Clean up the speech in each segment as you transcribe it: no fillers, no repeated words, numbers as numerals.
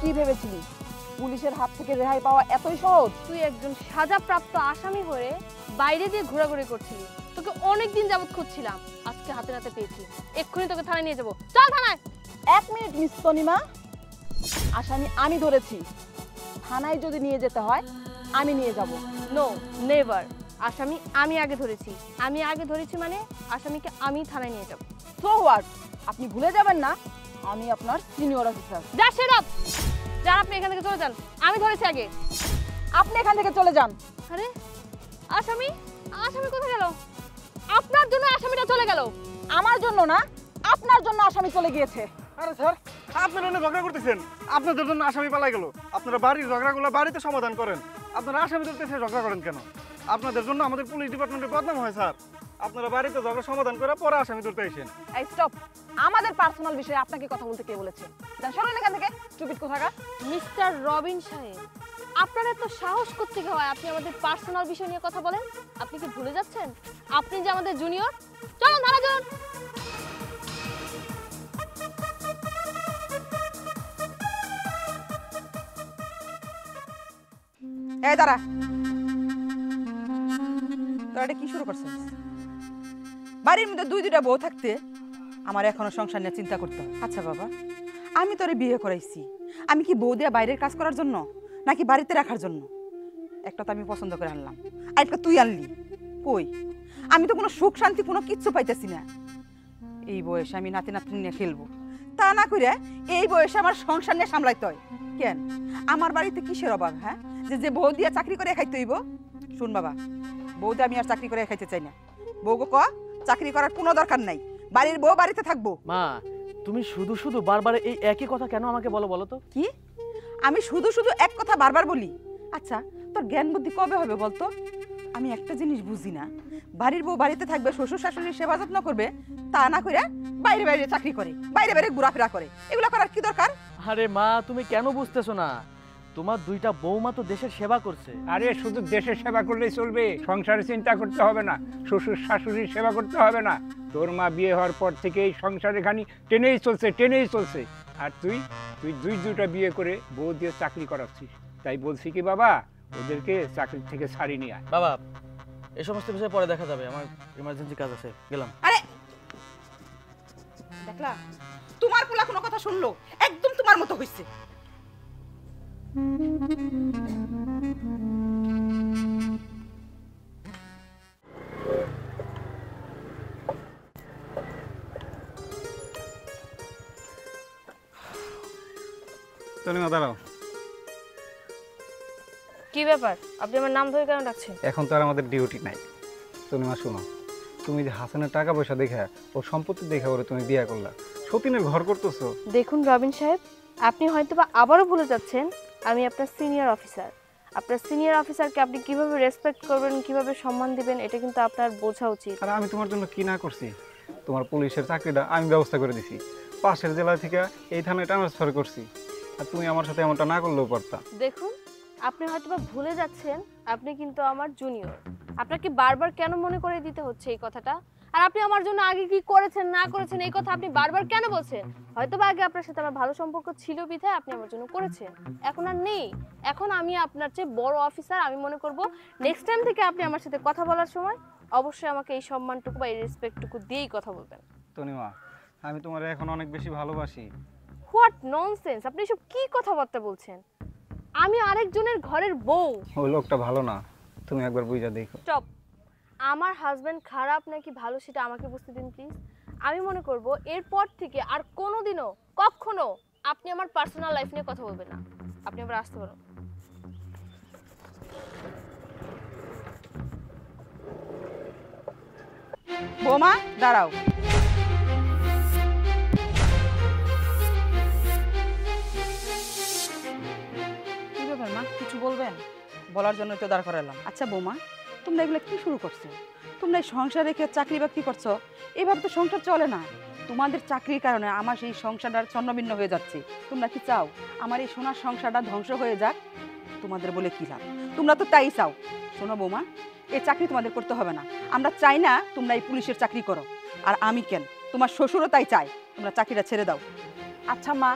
কি ভেবেছিলি পুলিশের হাত থেকে রেহাই পাওয়া এতই সহজ? তুই একজন সাজাপ্রাপ্ত আসামি হয়ে বাইরে দিয়ে ঘোরাঘুরি করছিলি। তোকে অনেকদিন যাবত খুঁজছিলাম, আজকে হাতে নাতে পেয়েছি। এক্ষুনি তোকে থানায় নিয়ে যাবো, চল থানায়। 1 মিনিট মিস তনিমা, আসামি আমি ধরেছি, থানায় যদি নিয়ে যেতে হয় আমি নিয়ে যাব। নো নেভার, আসামি আমি আগে ধরেছি। আমি আগে ধরেছি মানে আসামিকে আমি থানায় নিয়ে যাব। সো হোয়াট, আপনি ভুলে যাবেন না আমি আপনার senior officer. Just shut up, যান আপনি এখান থেকে চলে যান, আমি ধরেছি আগে। আপনি এখান থেকে চলে যান। আরে আসামি, আসামি কোথায় গেল? আপনার জন্য আসামিটা চলে গেল। আমার জন্য না, আপনার জন্য আসামি চলে গিয়েছে। আরে স্যার, আপনারা অনেক ঝগড়া করতেছেন, আপনাদের জন্য আসামি পালাই গেল। আপনারা বাড়ির ঝগড়াগুলো বাড়িতে সমাধান করেন, আপনারা আসামি ধরতেছে ঝগড়া করেন কেন? আপনাদের জন্য আমাদের পুলিশ ডিপার্টমেন্টের বদনাম হয় স্যার। আপনারা বাড়িতে ঝগড়া সমাধান করে পরে আসামি ধরতে আসেন। এই স্টপ, আমাদের পার্সোনাল বিষয়ে আপনাকে কথা বলতে কে বলেছে? যান সরেন এখান থেকে, স্টুপিড কোথাকার। মিস্টার রবিন সাহেব, আপনার এত সাহস কোত্থেকে হয় আপনি আমাদের পার্সোনাল বিষয় নিয়ে কথা বলেন? আপনি কি ভুলে যাচ্ছেন আপনি যে আমাদের জুনিয়র? চলুন ধারা যান। এই দাঁড়া, তোরা এটা কি শুরু করছিস? বাড়ির মধ্যে দুইটা বউ থাকতে আমার এখনো সংসার নিয়ে চিন্তা করতে হয়। আচ্ছা বাবা, আমি তোরে বিয়ে করাইছি, আমি কি বউ দিয়ে বাইরের কাজ করার জন্য নাকি বাড়িতে রাখার জন্য? একটা তো আমি পছন্দ করে আনলাম, আর একটা তুই আনলি। কই, আমি তো কোনো সুখ শান্তি কোনো কিচ্ছু পাইতেছি না। এই বয়সে আমি নাতি নাতনি নিয়ে খেলবো, তা না করে এই বয়সে আমার সংসার নিয়ে সামলাইতে হয় কেন? আমার বাড়িতে কিসের অভাব? হ্যাঁ, যে বউ দিয়ে চাকরি করে খাইতে হইব? শুন বাবা, বউ দিয়ে আমি আর চাকরি করে খাইতে চাই না। বউকে ক চাকরি করার কোনো দরকার নাই, বাড়ির বউ বাড়িতে থাকবো। মা, তুমি শুধু শুধু বারবার এই একই কথা কেন আমাকে বলো তো? কি আমি শুধু শুধু এক কথা বারবার বলি? আচ্ছা, তোর জ্ঞান বুদ্ধি কবে হবে বলতো? আমি একটা জিনিস বুঝি না, বাড়ির বউ বাড়িতে থাকবে, শ্বশুর শাশুড়ির সেবা যত্ন করবে, তা না করে বাইরে বাইরে চাকরি করে, বাইরে বাইরে ঘোরাফেরা করে, এগুলো করার কি দরকার? আরে মা, তুমি কেন বুঝতেছো না? তোমার দুইটা বৌমা তো দেশের সেবা করছে। আরে শুধু দেশের সেবা করলেই চলবে? সংসারের চিন্তা করতে হবে না, শ্বশুর শাশুড়ির সেবা করতে হবে না? তোর মা বিয়ে হওয়ার পর থেকে এই সংসারের খানি টেনেই চলছে। আর তুই দুইটা বিয়ে করে বউ দিয়ে চাকরি করাচ্ছিস। তাই বলছি কি বাবা, ওদেরকে চাকরি থেকে ছাড়ি নিয়ে আয়। বাবা, এই সমস্ত বিষয় পরে দেখা যাবে, আমার ইমার্জেন্সি কাজ আছে, গেলাম। আরে দেখলা, তোমার পোলা কোনো কথা শুনলো? একদম তোমার মতো হইছে। তনিমা দাঁড়াও। কি ব্যাপার, আপনি আমার নাম ধরে কেন ডাকছেন? এখন তো আর আমাদের ডিউটি নাই। তনিমা শোনো, তুমি যে হাসানের টাকা পয়সা দেখে, ও সম্পত্তি দেখে ওরে তুমি বিয়ে করলা, সতীনের ঘর করতেছো। দেখুন রবিন সাহেব, আপনি হয়তোবা আবারও ভুলে যাচ্ছেন আমি আপনার সিনিয়র অফিসার। আপনার সিনিয়র অফিসারকে আপনি কিভাবে রেসপেক্ট করবেন, কিভাবে সম্মান দিবেন, এটা কিন্তু আপনার বোঝা উচিত। আর আমি তোমার জন্য কি না করছি? তোমার পুলিশের চাকরিটা আমি ব্যবস্থা করে দিছি, পাশের জেলা থেকে এই থানায় ট্রান্সফার করছি। আর তুমি আমার সাথে এমনটা না করলেও পারতা। দেখুন, আপনি হয়তোবা ভুলে যাচ্ছেন আপনি কিন্তু আমার জুনিয়র। আপনাকে বারবার কেন মনে করে দিতে হচ্ছে এই কথাটা? আর আপনি আমার জন্য আগে কি করেছেন না করেছেন এই কথা আপনি বারবার কেন বলছেন? হয়তোবা আগে আপনার সাথে আমার ভালো সম্পর্ক ছিল বিধায় আপনি আমার জন্য করেছেন, এখন আর নেই। এখন আমি আপনার চেয়ে বড় অফিসার, আমি মনে করব নেক্সট টাইম থেকে আপনি আমার সাথে কথা বলার সময় অবশ্যই আমাকে এই সম্মানটুকু বা এই রেসপেক্টটুকু দিয়েই কথা বলবেন। তনিমা, আমি তোমার এখন অনেক বেশি ভালোবাসি। হোয়াট ননসেন্স, আপনি এসব কি কথাবার্তা বলছেন? আমি আরেকজনের ঘরের বউ। ওই লোকটা ভালো না, তুমি একবার বুঝা দেখো। স্টপ, আমার হাজবেন্ড খারাপ নাকি ভালো সেটা আমাকে বুঝতে দিন প্লিজ। আমি মনে করব এরপর থেকে আর কোনোদিনও কখনো আপনি আমার পার্সোনাল লাইফ নিয়ে কথা বলবেন না। আপনি আবার আসতে পারেন। বৌমা দাঁড়াও। কি ব্যাপার মা, কিছু বলবেন? বলার জন্য তো দাঁড় করালাম। আচ্ছা বৌমা, তোমরা এগুলো কি শুরু করছো? তোমরা এই সংসার রেখে চাকরি বাকরি করছো, এভাবে তো সংসার চলে না। তোমাদের চাকরির কারণে আমার সেই সংসারটা ছন্নভিন্ন হয়ে যাচ্ছে। তোমরা কি চাও আমার এই সোনার সংসারটা ধ্বংস হয়ে যাক? তোমাদের বলে কি লাভ? তোমরা তো তাই চাও। শোনো বৌমা, এই চাকরি তোমাদের করতে হবে না। আমরা চাই না তোমরা এই পুলিশের চাকরি করো। আর আমি কেন, তোমার শ্বশুরও তাই চায়, তোমরা চাকরিটা ছেড়ে দাও। আচ্ছা মা,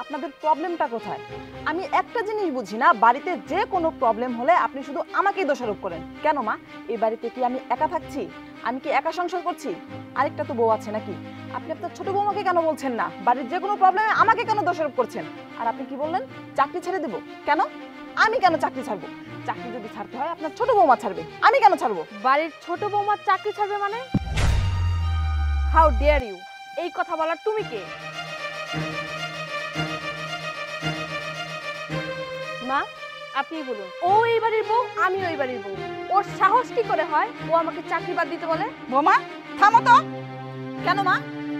আপনাদের প্রবলেমটা কোথায়? আমি একটা জিনিস বুঝি না, বাড়িতে যে কোনো প্রবলেম হলে আপনি শুধু আমাকেই দোষারোপ করেন কেন মা? এই বাড়িতে কি আমি একা থাকছি? আমি কি একা সংসার করছি? আরেকটা তো বউ আছে নাকি? আপনি আপনার ছোট বৌমাকে কেন বলছেন না? বাড়ির যে কোনো প্রবলেমে আমাকে কেন দোষারোপ করছেন? আর আপনি কি বললেন চাকরি ছেড়ে দেব? কেন? আমি কেন চাকরি ছাড়বো? চাকরি যদি ছাড়তে হয় আপনার ছোট বৌমা ছাড়বে, আমি কেন ছাড়বো? বাড়ির ছোট বৌমার চাকরি ছাড়বে মানে? হাউ ডেয়ার ইউ, এই কথা বলার তুমি কে? মা আপনিই বলুন, ও এই বাড়ির বউ, আমি ওই বাড়ির বউ, ওর সাহস কি করে হয় ও আমাকে চাকরি বাদ দিতে বলে? বৌমা থামো তো। কেন মা?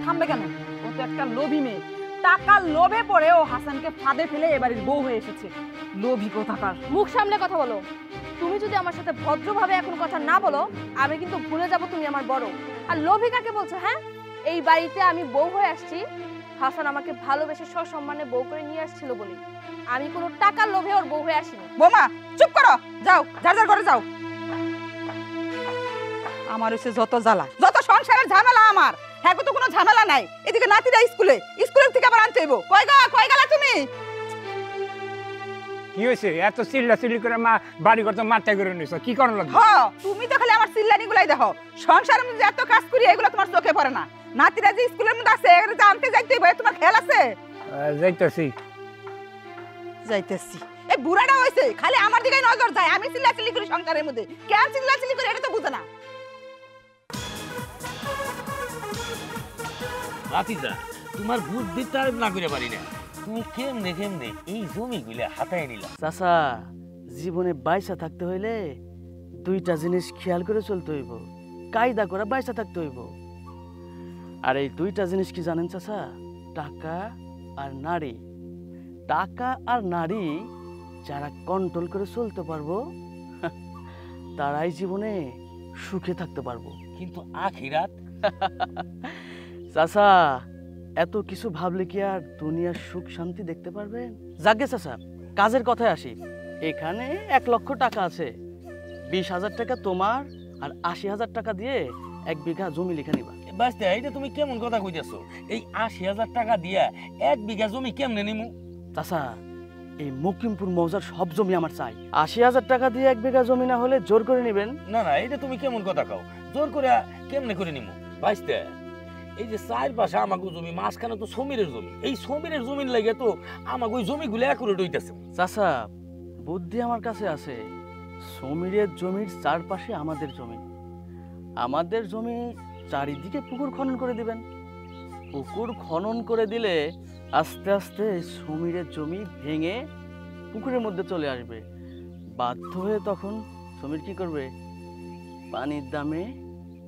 থামবে কেন? ও তো একটা লোভী মেয়ে, টাকার লোভে পড়ে ও হাসানকে ফাঁদে ফেলে এবারের বউ হয়ে এসেছে। লোভী কোথাকার। মুখ সামলে কথা বলো। তুমি যদি আমার সাথে ভদ্রভাবে এখন কথা না বলো, আমি কিন্তু ভুলে যাব তুমি আমার বড়। আর লোভী কাকে বলছো? হ্যাঁ, এই বাড়িতে আমি বউ হয়ে আসছি, হাসান আমাকে ভালোবেসে সসম্মানে বউ করে নিয়ে আসছিল বলি। আমি কোনো টাকার লোভে ওর বউ হয়ে আসিনি। বৌমা চুপ করো, যাও যার যার ঘরে যাও। আমার হচ্ছে যত জ্বালা, যত সংসারের ঝামেলা আমার। হ্যাঁ তো কোনো ঝামেলা নাই। এদিকে নাতিরা স্কুলের থেকে আবার আনতে হইব। কই গেলা তুমি? কি হয়েছে এত চিল্লাচিল্লি করে মা বাড়ি ঘর তো মাথায় করে নিছো, কি করার লাগবে? তুমি তো খালি আমার চিল্লানি গুলাই দেখো। সংসারের মধ্যে এত কাজ করি এগুলো তোমার চোখে পড়ে না। নাতিরা যে স্কুলের মধ্যে আছে এগুলো যে আনতে যাইতে হইব, তোমার খেয়াল আছে? যাইতেছি। এই বুড়াটা হইছে খালি আমার দিকে নজর যায়। আমি চিল্লাচিল্লি করি সংসারের মধ্যে, কেন চিল্লাচিল্লি করি এটা তো বুঝে না। ভাতিজা, তোমার বুদ্ধি তারিফ না করে পারি না। তুমি কেমনে কেমনে এই জমিগুলো হাতায় নিলা? চাচা, জীবনে বাইসা থাকতে হইলে দুইটা জিনিস খেয়াল করে চলতে হইব, কায়দা করে বাইসা থাকতে হইব। আর এই দুইটা জিনিস কি জানেন চাচা? টাকা আর নারী। টাকা আর নারী যারা কন্ট্রোল করে চলতে পারবো তারাই জীবনে সুখে থাকতে পারবো। কিন্তু আখিরাত? চাচা, এত কিছু ভাবলে কি আর দুনিয়ার সুখ শান্তি দেখতে পারবেন? যাকে চাচা, কাজের কথায় আসি। এখানে 1 লক্ষ টাকা আছে, 20,000 টাকা তোমার আর 80,000 টাকা দিয়ে 1 বিঘা জমি লিখে নিবা। বাস্তে, এইটা তুমি কেমন কথা কইতেছো? এই 80,000 টাকা দিয়া 1 বিঘা জমি কেমনে নিমু? চাচা, এই মকিমপুর মৌজার সব জমি আমার চাই। 80,000 টাকা দিয়ে 1 বিঘা জমি না হলে জোর করে নিবেন। না না, এটা তুমি কেমন কথা কও? জোর করে কেমনে করে নিমু? বাস্তে, এই যে চারপাশে আমাকে জমি, মাঝখানে তো সমীরের জমি। এই সমীরের জমির লাগে তো আমাকে ওই জমিগুলো একুরেট হইতেছে। চাচা, বুদ্ধি আমার কাছে আছে। সমীরের জমির চারপাশে আমাদের জমি, আমাদের জমি চারিদিকে পুকুর খনন করে দিবেন। পুকুর খনন করে দিলে আস্তে আস্তে সমীরের জমি ভেঙে পুকুরের মধ্যে চলে আসবে। বাধ্য হয়ে তখন সমীর কি করবে? পানির দামে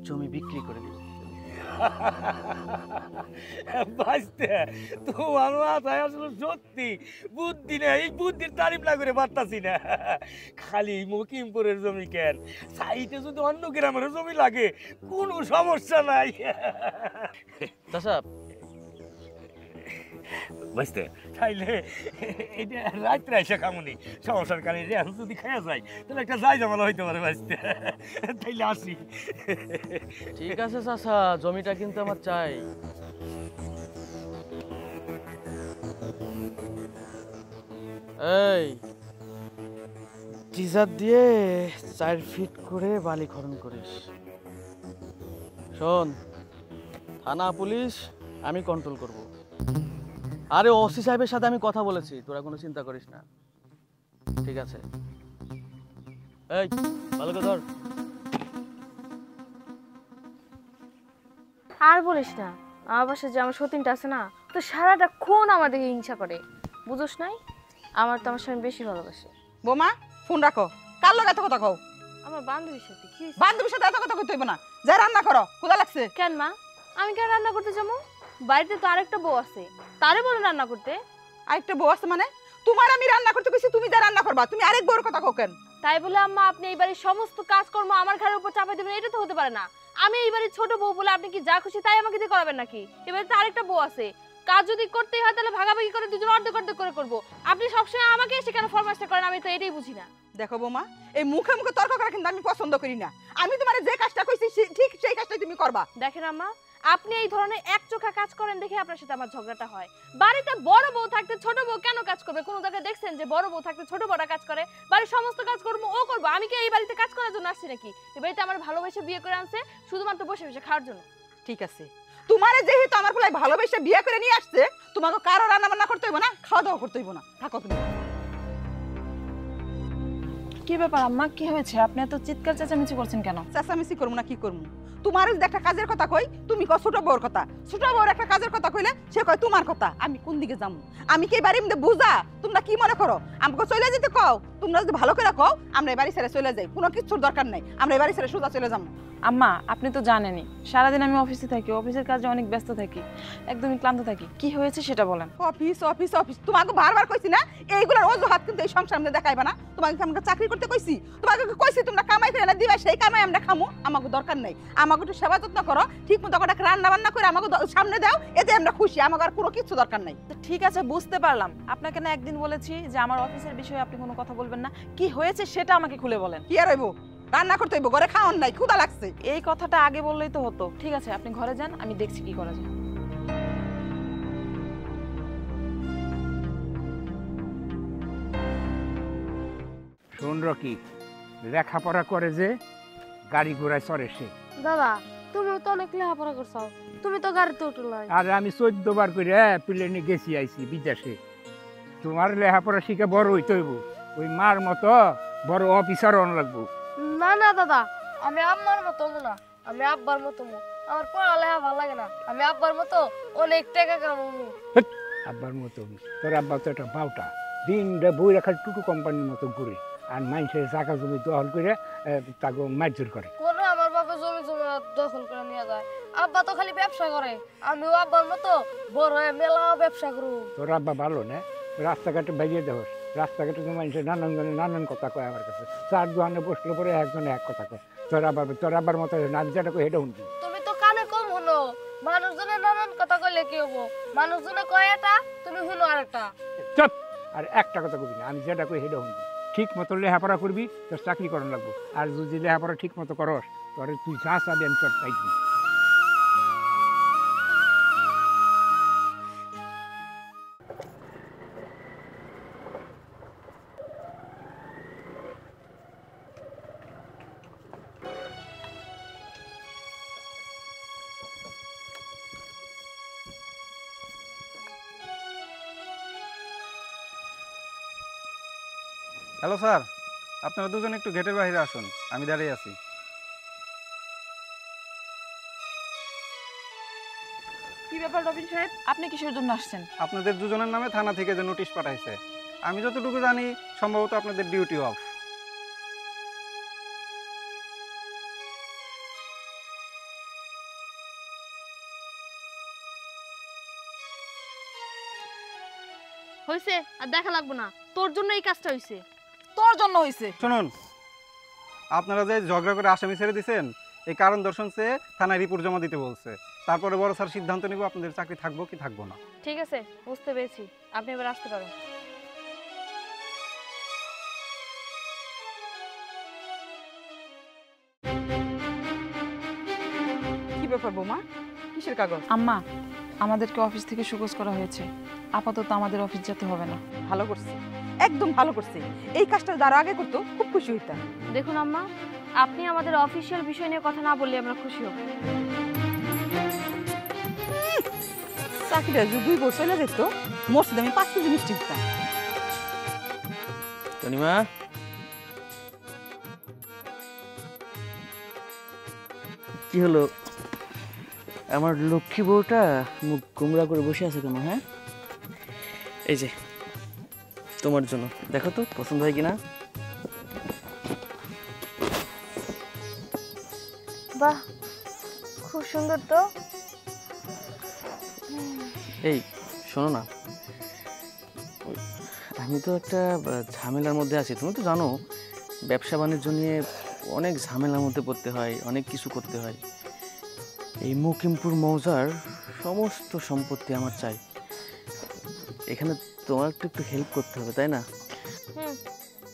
জমি বিক্রি করে দিবে। বাঁচতে তোমার মাথায় আসলে সত্যি বুদ্ধি নেই। এই বুদ্ধির তারিফ না করে পারতাছি না। খালি মকিমপুরের জমি কেন, সাইটে যদি অন্য গ্রামের জমি লাগে কোনো সমস্যা নাই। চাচা, বুঝতে তাইলে এটা রাত্রে এসে খামুনি, সমস্যার কারণে যদি খাইয়া যায় তাহলে একটা যাই জামালা হইতে পারে। বাঁচতে তাইলে আসি। ঠিক আছে চাচা, জমিটা কিন্তু আমার চাই। এই টিজার দিয়ে 4 ফিট করে বালি খনন করিস। শোন, থানা পুলিশ আমি কন্ট্রোল করব। আরে ওসি সাহেবের সাথে আমি কথা বলেছি, তোরা কোনো চিন্তা করিস না। ঠিক আছে? এই ভালো করে ধর। আর বলিস না, আমার বাসায় যে আমার সতীনটা আছে না, তো সারাটা খুন আমাদেরকে হিংসা করে। বুঝোস নাই, আমার তো আমার স্বামী বেশি ভালোবাসে। বৌমা ফোন রাখো। কার লগে এত কথা কও? আমার বান্ধবীর সাথে। কি হইছে? বান্ধবীর সাথে এত কথা কইতে হইব না, যা রান্না করো, ক্ষুধা লাগছে। কেন মা, আমি কেন রান্না করতে যাবো? বাড়িতে তো আরেকটা বউ আছে, তারে বলে রান্না করতে। আরেকটা বউ আছে মানে? তোমার আমি রান্না করতে কইছি, তুমি যা রান্না করবা। তুমি আরেক বউর কথা কও কেন? তাই বলে আম্মা আপনি এই বাড়ির সমস্ত কাজকর্ম আমার ঘরের উপর চাপাই দেবেন, এটা তো হতে পারে না। আমি এই বাড়ির ছোট বউ বলে আপনি কি যা খুশি তাই আমাকে দিয়ে করাবেন নাকি? এবারে তো আরেকটা বউ আছে, কাজ যদি করতেই হয় তাহলে ভাগাভাগি করে দুজন অর্ধেক অর্ধেক করে করবো। আপনি সবসময় আমাকে এসে কেন ফরমাসটা করেন? আমি তো এটাই বুঝি না। দেখো বৌমা, এই মুখে মুখে তর্ক করা কিন্তু আমি পছন্দ করি না। আমি তোমার যে কাজটা কইছি ঠিক সেই কাজটাই তুমি করবা। দেখেন আম্মা, আপনি এই ধরনের একচোখা কাজ করেন দেখে আপনার সাথে আমার ঝগড়াটা হয়। বাড়িতে বড় বউ থাকতে ছোট বউ কেন কাজ করবে? কোনো জায়গায় দেখছেন যে বড় বউ থাকতে ছোট বড় কাজ করে? বাড়ির সমস্ত কাজ করবো ও করবো, আমি কি এই বাড়িতে কাজ করার জন্য আসছি নাকি? এই বাড়িতে আমার ভালোবেসে বিয়ে করে আনছে শুধুমাত্র বসে বসে খাওয়ার জন্য। ঠিক আছে, তোমারে যেহেতু আমার পোলাই ভালোবেসে বিয়ে করে নিয়ে আসছে, তোমাকে কারো রান্না বান্না করতে হইব না, খাওয়া দাওয়া করতে হইব না, থাকো তুমি। কি ব্যাপার আম্মা, কি হয়েছে? আপনি এত চিৎকার চেঁচামেচি করছেন কেন? চেঁচামেচি করবো না কি করবো? তোমার যদি একটা কাজের কথা কই, তুমি কও ছোট বউর কথা, ছোট বউর একটা কাজের কথা কইলে সে কয় তোমার কথা। আমি কোন দিকে যাবো? আমি কি বাড়ির মধ্যে বুঝা? তোমরা কি মনে করো আমাকে চলে যেতে কও? তোমরা যদি ভালো করে কও আমরা এই বাড়ি ছেড়ে চলে যাই, কোনো কিছুর দরকার নাই, আমরা এই বাড়ি ছেড়ে সোজা চলে যাবো। আম্মা আপনি তো জানেনই সারাদিন আমি অফিসে থাকি, অফিসের কাজে অনেক ব্যস্ত থাকি, একদমই ক্লান্ত থাকি। কি হয়েছে সেটা বলেন। অফিস অফিস অফিস, তোমাকে বারবার কইছি না এইগুলোর অজুহাত কিন্তু এই সংসার মধ্যে দেখাইবা না। তোমাকে কি আমরা চাকরি করতে কইছি? তোমাকে কি কইছি তোমরা কামাই করে না দিবা সেই কামাই আমরা খামু? আমাকে দরকার নাই। আমাকে একটু সেবা যত্ন করো, ঠিক মতো কটা রান্না বান্না করে আমাকে সামনে দাও, এতে আমরা খুশি। আমাকে আর কোনো কিছু দরকার নাই। তো ঠিক আছে, বুঝতে পারলাম। আপনাকে না একদিন বলেছি যে আমার অফিসের বিষয়ে আপনি কোনো কথা বলবেন না। কি হয়েছে সেটা আমাকে খুলে বলেন। কি আর হইব? রান্না করতে হইব, ঘরে খাওয়ান নাই, ক্ষুধা লাগছে। এই কথাটা আগে বললেই তো হতো। ঠিক আছে, আপনি ঘরে যান, আমি দেখছি কি করা যায়। শোন রকি, লেখাপড়া করে যে গাড়ি ঘোড়ায় চড়ে সে। দাদা তুমি তো অনেক লেখাপড়া করছো, তুমি তো গাড়িতে উঠো নাই। আর আমি 14 বার করে প্লেনে গেছি আইছি বিদেশে। তোমার লেখাপড়া শিখে বড় হইতে হইব, ওই মার মতো বড় অফিসার হন লাগবো। না না দাদা, আমি আম্মার মতো না, আমি আব্বার মতো। আমার পড়ালেখা ভালো লাগে না, আমি আব্বার মতো অনেক টাকা কামাবো। আব্বার মতো? তোর আব্বা তো একটা বাউটা, দিনটা বই রাখার টুটু কোম্পানির মতো ঘুরে, আর মানুষের জায়গা জমি দখল করে তাকে মারধর করে। কোনো আমার বাবা জমি জমি দখল করে নিয়ে যায়। আব্বা তো খালি ব্যবসা করে, আমিও আব্বার মতো বড় হয়ে মেলা ব্যবসা করব। তোর আব্বা ভালো না? রাস্তাঘাটে বাইরে দেওয়ার, রাস্তাঘাটে তো মানুষের নানান জনে নানান কথা কয় আমার কাছে। চার দোকানে বসলে পরে একজনে এক কথা কয়। তোর আব্বার মতো না, যেটা কয় এটা শুনবি। তুমি তো কানে কম হলো, মানুষজনে নানান কথা কইলে কি হবো? মানুষজনে কয় এটা, তুমি শুনো আরেকটা। চুপ! আর একটা কথা কবি না, আমি যেটা কই সেটা শুনবি। ঠিক মতো লেখাপড়া করবি, তোর চাকরি করানো লাগবো। আর যদি লেখাপড়া ঠিক মতো করস, তোর তুই যা চাবি আমি তোর তাই দিই। হ্যালো স্যার, আপনারা দুজন একটু গেটের বাইরে আসুন, আমি দাঁড়িয়ে আছি। কি ব্যাপার রবিন সাহেব, আপনি কিসের জন্য আসছেন? আপনাদের দুজনের নামে থানা থেকে যে নোটিশ পাঠাইছে, আমি যতটুকু জানি সম্ভবত আপনাদের ডিউটি অফ। হইছে, আর দেখা লাগবো না, তোর জন্য এই কাজটা হইছে। তোর জন্য হইছে। শুনুন, আপনারা যে ঝগড়া করে আসামি ছেড়ে দিয়েছেন, এই কারণ দর্শন চেয়ে থানায় রিপোর্ট জমা দিতে বলছে। তারপরে বড় স্যার সিদ্ধান্ত নিব আপনাদের চাকরি থাকবো কি থাকবো না। ঠিক আছে, বুঝতে পেরেছি, আপনি এবার আসতে পারেন। কি ব্যাপার বৌমা, কিসের কাগজ? আম্মা, আমাদেরকে অফিস থেকে সুকোজ করা হয়েছে। আপাতত আমাদের অফিস যেতে হবে না। ভালো করছে, একদম ভালো করছে। এই কাজটা যারা আগে করতো খুব খুশি হইতাম। দেখুন আম্মা, আপনি আমাদের অফিসিয়াল বিষয় নিয়ে কথা না বললে আমরা খুশি হব। চাকরিটা যদি 2 বছর চলে যেত, মসজিদ আমি 5 কেজি মিষ্টি দিতাম। তনিমা, কি হলো? আমার লক্ষ্মী বউটা মুখ কুমড়া করে বসে আছে কেন? হ্যাঁ, এই যে তোমার জন্য, দেখো তো পছন্দ হয় কিনা। বাহ, খুব সুন্দর তো। এই শোনো না, আমি তো একটা ঝামেলার মধ্যে আছি। তুমি তো জানো ব্যবসা বাণিজ্য নিয়ে অনেক ঝামেলার মধ্যে পড়তে হয়, অনেক কিছু করতে হয়। এই মুকিমপুর মৌজার সমস্ত সম্পত্তি আমার চাই। এখানে তোমার একটু হেল্প করতে হবে, তাই না?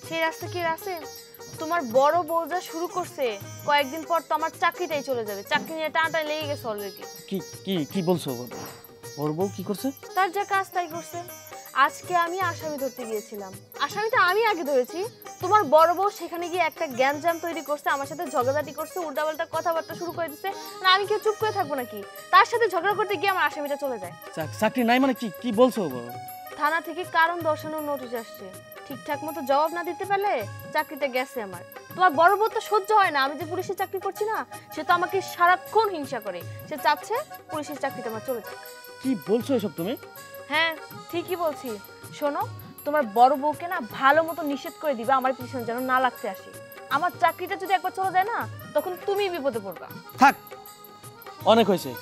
সেই রাস্তা কি আছে? তোমার বড় বউ যা শুরু করছে, কয়েকদিন পর তো আমার চাকরিটাই চলে যাবে। চাকরি নিয়ে টানটাই লেগে গেছে অলরেডি। কি কি কি বলছো? ওর বউ কি করছে? তার যা কাজ তাই করছে। আজকে আমি আসামি ধরতে গিয়েছিলাম, আসামিটা আমি আগে ধরেছি। তোমার বড় বউ সেখানে গিয়ে একটা গ্যাঞ্জাম তৈরি করছে, আমার সাথে ঝগড়াঝাটি করছে, উল্টাপাল্টা কথাবার্তা শুরু করে দিচ্ছে। না আমি কেউ চুপ করে থাকবো নাকি? তার সাথে ঝগড়া করতে গিয়ে আমার আসামিটা চলে যায়। চাকরি নাই মানে কি কি বলছো? থানা থেকে কারণ দর্শানোর নোটিশ আসছে। ঠিকঠাক মতো জবাব না দিতে পারলে চাকরিতে গেছে আমার। তোমার বড় বউ তো সহ্য হয় না আমি যে পুলিশের চাকরি করছি না, সে তো আমাকে সারাক্ষণ হিংসা করে। সে চাচ্ছে পুলিশের চাকরিটা আমার চলে যাক। কি বলছো এসব তুমি? হ্যাঁ ঠিকই বলছি। শোনো, তোমার বড় বউকে না ভালো মতো নিষেধ করে দিবা আমার পিছনে যেন না লাগতে আসে। আমার চাকরিটা যদি একবার চলে যায় না, তখন তুমি বিপদে পড়বা। থাক, অনেক হয়েছে।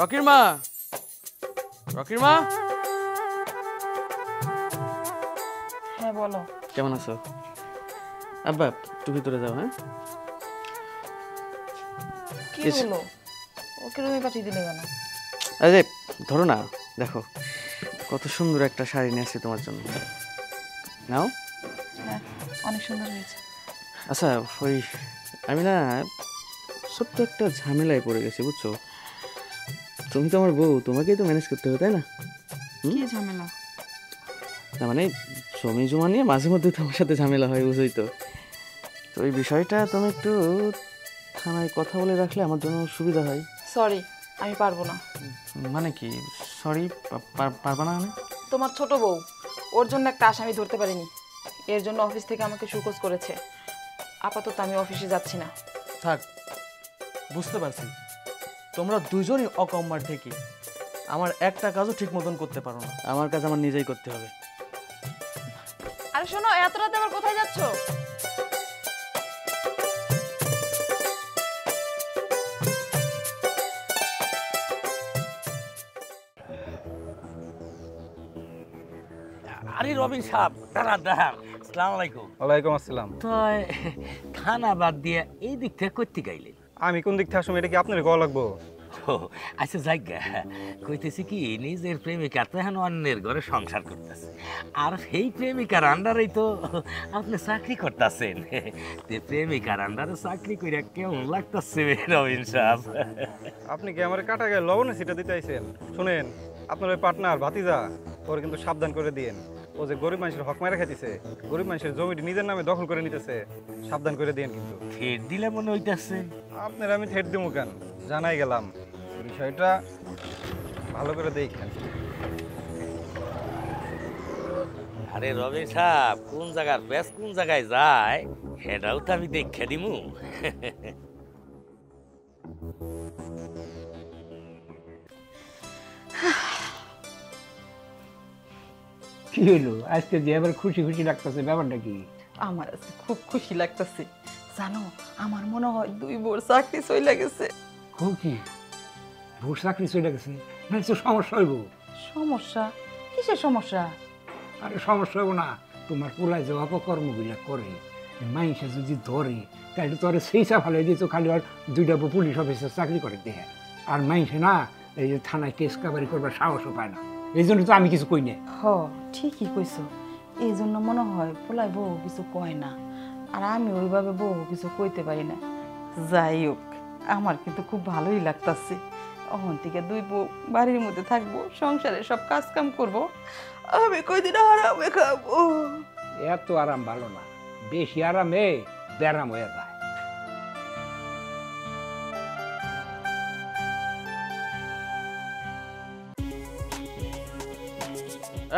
রকির মা, রকির মা, হ্যাঁ বলো। কেমন আছো? আব্বা একটু ভিতরে যাও। হ্যাঁ কি হলো? ওকে রুমে পাঠিয়ে দিলে কেন? আরে ধরো না, দেখো কত সুন্দর একটা শাড়ি নিয়ে আসছি তোমার জন্য, নাও। হ্যাঁ অনেক সুন্দর হয়েছে। আচ্ছা ওই আমি না ছোট্ট একটা ঝামেলায় পড়ে গেছি বুঝছো। তুমি তো আমার বউ, তোমাকেই তো ম্যানেজ করতে হবে তাই না? কি ঝামেলা? না মানে জমি জমা নিয়ে মাঝে মধ্যে তোমার সাথে ঝামেলা হয়, বুঝোই তো। তো এই বিষয়টা তুমি একটু থানায় কথা বলে রাখলে আমার জন্য সুবিধা হয়। সরি, আমি পারবো না। মানে কি সরি পারবা না? মানে তোমার ছোট বউ, ওর জন্য একটা আসামি ধরতে পারিনি, এর জন্য অফিস থেকে আমাকে সুকোজ করেছে। আপাতত আমি অফিসে যাচ্ছি না। থাক, বুঝতে পারছি তোমরা দুজনই অকম্মার থেকে আমার একটা কাজও ঠিক মতন করতে পারো না। আমার কাজ আমার নিজেই করতে হবে। আরে শোনো, এত রাতে আবার কোথায় যাচ্ছ? আরে রবিন সাহেব, দাঁড়ান দাঁড়ান। আসসালামু আলাইকুম। ওয়ালাইকুম আসসালাম। তো থানা বাদ দিয়ে এই দিক থেকে করতে গাইলেন? আমি কোন দিক থেকে আসলে এটা কি আপনার কল লাগবো? আচ্ছা জায়গা কইতেছি কি, নিজের প্রেমিকা তো এখন অন্যের ঘরে সংসার করতেছে, আর সেই প্রেমিকার আন্ডারেই তো আপনি চাকরি করতেছেন। প্রেমিকার আন্ডারে চাকরি করে কেমন লাগতেছে রবিন সাহেব? আপনি কি আমার কাটা গায়ে লবণে সেটা দিতে আইছেন? শুনেন, আপনার ওই পার্টনার ভাতিজা, ওর কিন্তু সাবধান করে দিয়েন। ও যে গরিব মানুষের হক মারা খাইতেছে, গরিব মানুষের জমিটি নিজের নামে দখল করে নিতেছে, সাবধান করে দিয়েন কিন্তু। ফের দিলে মনে হইতেছে। আপনার আমি থেট দিমু কেন, জানাই গেলাম, বিষয়টা ভালো করে দেখেন। আরে রবিন সাহেব, কোন জায়গার বেশ কোন জায়গায় যায় সেটাও তো আমি দেখে দিমু। কি হলো আজকে যে এবার খুশি খুশি লাগতেছে, ব্যাপারটা কি? আমার আজকে খুব খুশি লাগতেছে। জানো, আমার মনে হয় 2 বছর চাকরি চলে গেছে। কি ভোর চাকরি চলে গেছে? না তো সমস্যা হইব। সমস্যা? কিসের সমস্যা? আরে সমস্যা হইব না, তোমার পোলায় যে অপকর্মগুলা করে মাইসে যদি ধরে তাহলে তোর সেই চা ভালো দিত, খালি আর 2টা পুলিশ অফিসার চাকরি করে দেয়। আর মাইসে না এই যে থানায় কেস কাবারি করবার সাহসও পায় না, এই জন্য তো আমি কিছু কই না। হ ঠিকই কইছো, এই জন্য মনে হয় পোলায় বউ কিছু কয় না, আর আমি ওইভাবে বউ কিছু কইতে পারি না। যাই হোক, আমার কিন্তু খুব ভালোই লাগতাছে। অহন থেকে 2 বউ বাড়ির মধ্যে থাকবো, সংসারে সব কাজ কাম করবো, আমি কয়দিন আরামে খাবো। এত আরাম ভালো না, বেশি আরামে ব্যারাম হয়ে যায়।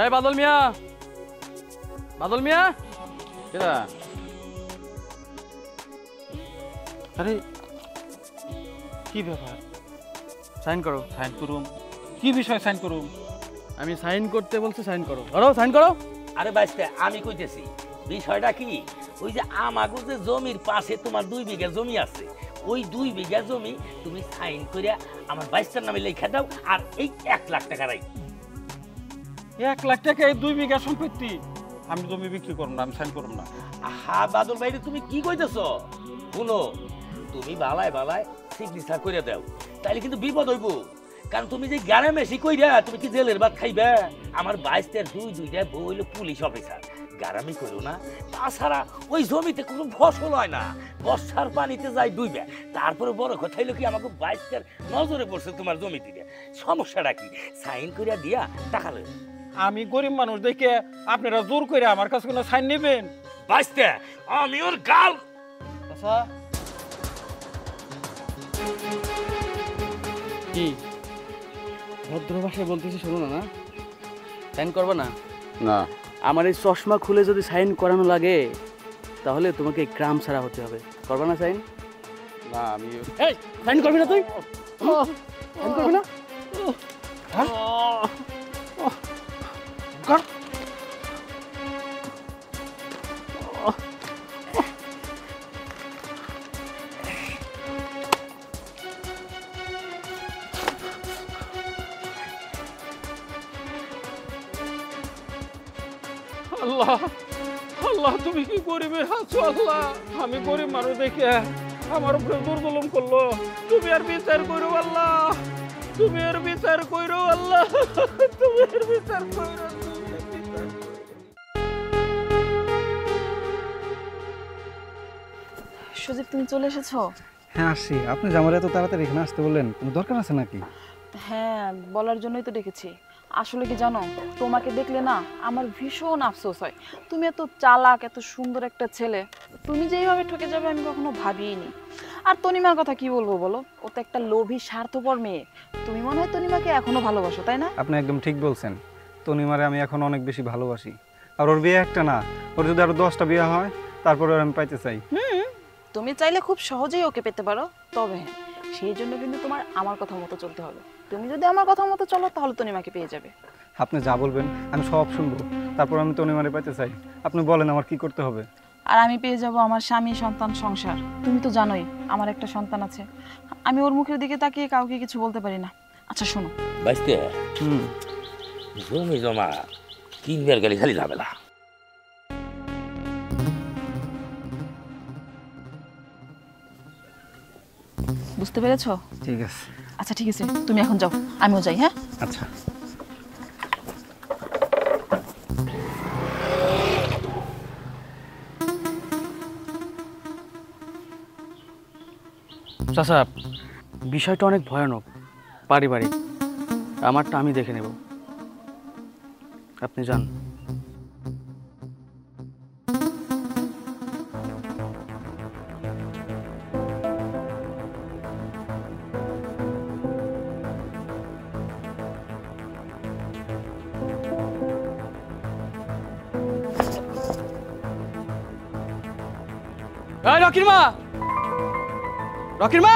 এই বাদল মিয়া, বাদল মিয়া, কেডা? আরে কি ব্যাপার? সাইন করো। সাইন করুম? কি বিষয় সাইন করুম? আমি সাইন করতে বলছি, সাইন করো। করো, সাইন করো। আরে বাইস্তে, আমি কইতেছি বিষয়টা কি, ওই যে আমাগো যে জমির পাশে তোমার 2 বিঘা জমি আছে, ওই 2 বিঘা জমি তুমি সাইন করে আমার বাইস্তার নামে লেখা দাও, আর এই 1 লাখ টাকা রাই। 1 লাখ টাকা এই 2 বিঘা সম্পত্তি? আমি জমি বিক্রি করব না, আমি সাইন করব না। হা বাদল ভাই, তুমি কি কইতেছো? শুনো, তুমি বালায় বালায় সিগনেচার করে দাও, তাইলে কিন্তু বিপদ হইব। কারণ তুমি যে গ্রামে মেশি কইরা তুমি কি জেলের ভাত খাইবে? আমার বাইশটার দুইটা বউ হইলো পুলিশ অফিসার, গ্রামে করো না। তাছাড়া ওই জমিতে কোনো ফসল হয় না, বর্ষার পানিতে যায় ডুইবে। তারপরে বড় কথা হইলো কি, আমাকে বাইশটার নজরে পড়ছে তোমার জমি থেকে। সমস্যাটা কি? সাইন করিয়া দিয়া টাকা লই। আমি গরিব মানুষ দেখে আপনারা জোর করে আমার কাছে কোনো সাইন নেবেন? বাইশটা আমি ওর গাল। আচ্ছা কি ভদ্র ভাষায় বলতেছি, শোনো না, না সাইন করবে না? না। আমার এই চশমা খুলে যদি সাইন করানো লাগে তাহলে তোমাকে গ্রাম ছাড়া হতে হবে। করবে না সাইন? না আমি এই সাইন করবি না তুই? সাইন করবি না? কর। আল্লাহ আল্লাহ, তুমি কি গরিবের আছো আল্লাহ? আমি গরিব মানুষ দেখে আমার উপরে দুর্জুলুম করলো, তুমি আর বিচার করো আল্লাহ, তুমি আর বিচার করো আল্লাহ, তুমি আর বিচার করো। সুজিত, তুমি চলে এসেছো? হ্যাঁ আসছি। আপনি যে আমার এত তাড়াতাড়ি এখানে আসতে বললেন, কোনো দরকার আছে নাকি? হ্যাঁ, বলার জন্যই তো ডেকেছি। আসলে কি জানো, তোমাকে দেখলে না আমার ভীষণ আফসোস হয়। তুমি এত চালাক, এত সুন্দর একটা ছেলে, তুমি যে এইভাবে ঠকে যাবে আমি কখনো ভাবিনি। আর তনিমার কথা কি বলবো বলো, ও তো একটা লোভী স্বার্থপর মেয়ে। তুমি মনে হয় তনিমাকে এখনো ভালোবাসো, তাই না? আপনি একদম ঠিক বলছেন। তনিমারে আমি এখন অনেক বেশি ভালোবাসি। আর ওর বিয়ে একটা না, ওর যদি আরো 10টা বিয়ে হয় তারপরে আমি পাইতে চাই। তুমি চাইলে খুব সহজেই ওকে পেতে পারো, তবে হ্যাঁ, সেই জন্য কিন্তু তোমার আমার কথা মতো চলতে হবে। তুমি যদি আমার কথা মতো চলো তাহলে তনিমাকে পেয়ে যাবে। আপনি যা বলবেন আমি সব শুনবো, তারপর আমি তনিমারে পাইতে চাই। আপনি বলেন আমার কি করতে হবে? আর আমি পেয়ে যাব আমার স্বামী, সন্তান, সংসার। তুমি তো জানোই আমার একটা সন্তান আছে। আমি ওর মুখের দিকে তাকিয়ে কাউকে কিছু বলতে পারি না। আচ্ছা শোনো, বাইশটা জমি জমা কিনবার গেলে খালি ঝামেলা। বুঝতে পেরেছো? ঠিক আছে। আচ্ছা ঠিক আছে, তুমি এখন যাও, আমিও যাই। হ্যাঁ আচ্ছা। চাচা, বিষয়টা অনেক ভয়ানক, পারিবারিক। আমারটা আমি দেখে নেব, আপনি যান। এই রকির মা, রকির মা!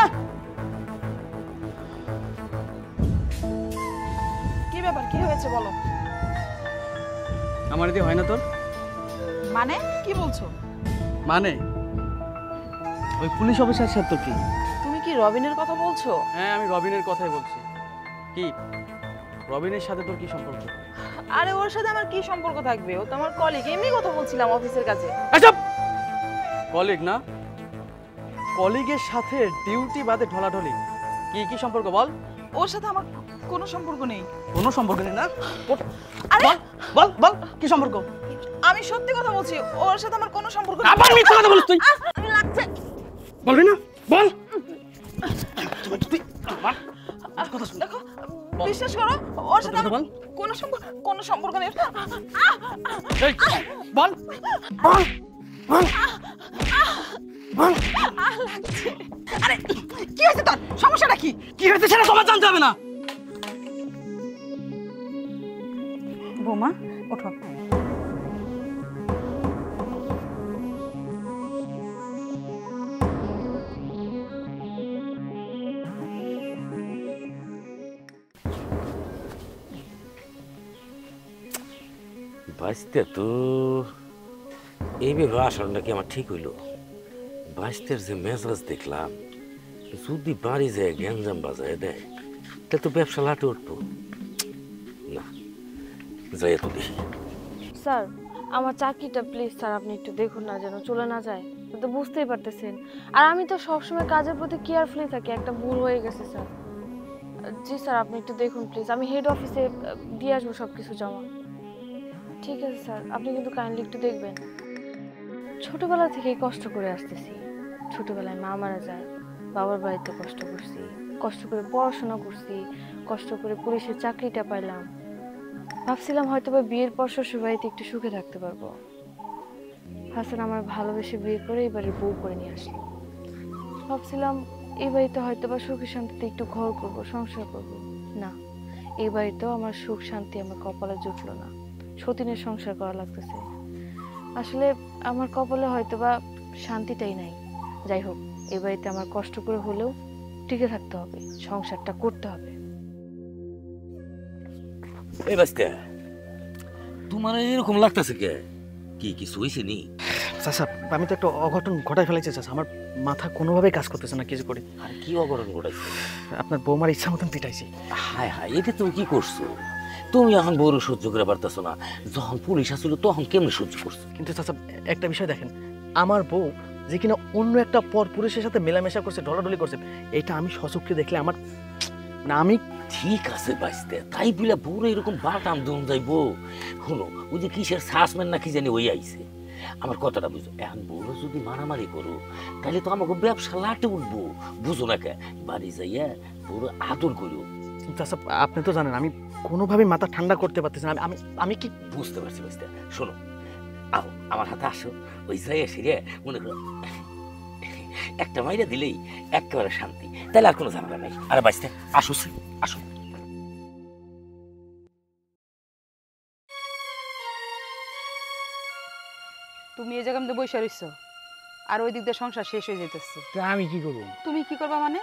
কি ব্যাপার, কি হয়েছে বলো? আমার এদিকে হয় না তোর? মানে কি বলছো? মানে ওই পুলিশ অফিসার সাথে তোর কি? তুমি কি রবিনের কথা বলছো? হ্যাঁ, আমি রবিনের কথাই বলছি। কি রবিনের সাথে তোর কি সম্পর্ক? আরে ওর সাথে আমার কি সম্পর্ক থাকবে, ও তো আমার কলিগ। এমনি কথা বলছিলাম অফিসের কাছে। আচ্ছা, কলিগ না, কলিগের সাথে ডিউটি বাদে ঢলাঢলি, কি কি সম্পর্ক বল? ওর সাথে আমার কোনো সম্পর্ক নেই। কোনো সম্পর্ক নেই না? আরে বল বল বল, কি সম্পর্ক? আমি সত্যি কথা বলছি, ওর সাথে আমার কোনো সম্পর্ক নেই। আবার মিথ্যা কথা বলিস তুই? আমি লাগছে। বলবি না? বল। তুই আমার কথা শুন। দেখো, বিশ্বাস করো, ওর সাথে কথা আমার বল। কোনো সম্পর্ক নেই। এই, বল বল বল বল। লাগছে। আরে কি হয়েছে তোর? সমস্যাটা কি? কি হয়েছে সেটা তোমার জানতে হবে না। বৌমা ওঠো। বাইশটা তো এইভাবে আসাটা কি আমার ঠিক হইলো? বাইশটার যে মেজাজ দেখলাম, যদি বাড়ি যায় গ্যাঞ্জাম বাজায় দেয় তাহলে তো ব্যবসা লাটে উঠবো না। যাই তো দেখি। স্যার, আমার চাকরিটা প্লিজ স্যার আপনি একটু দেখুন না, যেন চলে না যায়। তো বুঝতেই পারতেছেন, আর আমি তো সবসময় কাজের প্রতি কেয়ারফুলি থাকি, একটা ভুল হয়ে গেছে স্যার। জি স্যার, আপনি একটু দেখুন প্লিজ। আমি হেড অফিসে দিয়ে আসবো সব কিছু জমা। ঠিক আছে স্যার, আপনি কিন্তু কাইন্ডলি একটু দেখবেন। ছোটবেলা থেকেই কষ্ট করে আসতেছি। ছোটবেলায় মা মারা যায়, বাবার বাড়িতে কষ্ট করছি, কষ্ট করে পড়াশোনা করছি, কষ্ট করে পুলিশের চাকরিটা পাইলাম। ভাবছিলাম হয়তো বা বিয়ের পর শ্বশুর বাড়িতে একটু সুখে থাকতে পারবো। হাসান আমার ভালোবেসে বিয়ে করে এবারে বউ করে নিয়ে আসলো। ভাবছিলাম এই বাড়িতে হয়তো বা সুখে শান্তিতে একটু ঘর করব, সংসার করব। না, এই বাড়িতেও আমার সুখ শান্তি আমার কপালে জুটলো না। সতীনের সংসার করা লাগতেছে। আসলে আমার কপালে হয়তো বা শান্তিটাই নাই। যাই হোক, এই বাড়িতে আমার কষ্ট করে হলেও টিকে থাকতে হবে, সংসারটা করতে হবে। এই বাস্তে তোমার এরকম লাগতেছে কে? কি কিছু হয়েছে নি? চাচা আমি তো একটা অঘটন ঘটাই ফেলেছি চাচা, আমার মাথা কোনোভাবেই কাজ করতেছে না কিছু করে। আর কি অঘটন ঘটাইছে? আপনার বৌমার ইচ্ছা মতন পিটাইছি। হায় হায়, এটা তুমি কি করছো? তুমি এখন বড় সহ্য করে পারতেছো না, যখন পুলিশ আসলো তখন কেমনে সহ্য করছো? কিন্তু চাচা একটা বিষয় দেখেন, আমার বউ যে কিনা অন্য একটা পর পুরুষের সাথে মেলামেশা করছে, ঢলাঢলি করছে, এটা আমি সচক্ষে দেখলে আমার মানে আমি ঠিক আছে বাঁচতে, তাই বলে বউরে এরকম বাটাম দম যাইবো? শোনো, ওই যে কিসের শ্বাসমেন না কি জানি ওই আইছে। আমার কথাটা বুঝো, এখন বউরে যদি মারামারি করো তাহলে তো আমাকে ব্যবসা লাটে উঠবো, বুঝো না কে? বাড়ি যাইয়া বউরে আদর করো। চাচা আপনি তো জানেন আমি কোনোভাবেই মাথা ঠান্ডা করতে পারতেছি না। আমি আমি কি বুঝতে পারছি বাঁচতে। শোনো, আও আমার হাতে আসো, ওই যাইয়া সেরে মনে করো একটা মাইরা দিলেই একেবারে শান্তি, তাহলে আর কোনো ঝামেলা নাই। আরে বাঁচতে আসো, আসো। তুমি এই জায়গার মধ্যে বসে রইছো, আর ওই দিক দিয়ে সংসার শেষ হয়ে যেতেছে। তা আমি কি করবো? তুমি কি করবা মানে?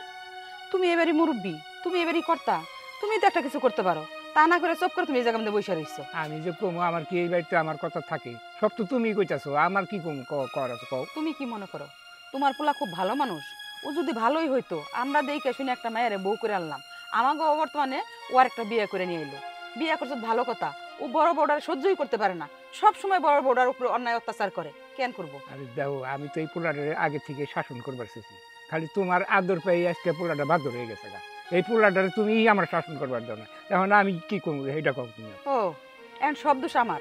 তুমি এবারই মুরব্বী, তুমি এবারই কর্তা, তুমি তো একটা কিছু করতে পারো। তা না করে চুপ করে তুমি এই জায়গার মধ্যে বসে রইছো। আমি যে কমো, আমার কি এই বাড়িতে আমার কথা থাকে? সব তো তুমি কইতাছো, আমার কি কম করাছো কও? তুমি কি মনে করো তোমার পোলা খুব ভালো মানুষ? ও যদি ভালোই হইতো, আমরা দেখে শুনে একটা মায়ের বউ করে আনলাম। আমাকে বর্তমানে ও আর একটা বিয়ে করে নিয়ে এলো। বিয়ে করছে ভালো কথা, ও বড় বড়ার সহ্যই করতে পারে না, সব সময় বড় বড়ার উপরে অন্যায় অত্যাচার করে। কেন করবো? আরে দেখো, আমি তো এই পোলাটারে আগে থেকে শাসন করবার চেয়েছি, খালি তোমার আদর পেয়ে আজকে পোলাটা বাদর হয়ে গেছে গা। এই পোলাটারে তুমি আমার শাসন করবার দাও না, এখন আমি কি করবো এইটা কও তুমি। ও এখন সব দোষ আমার?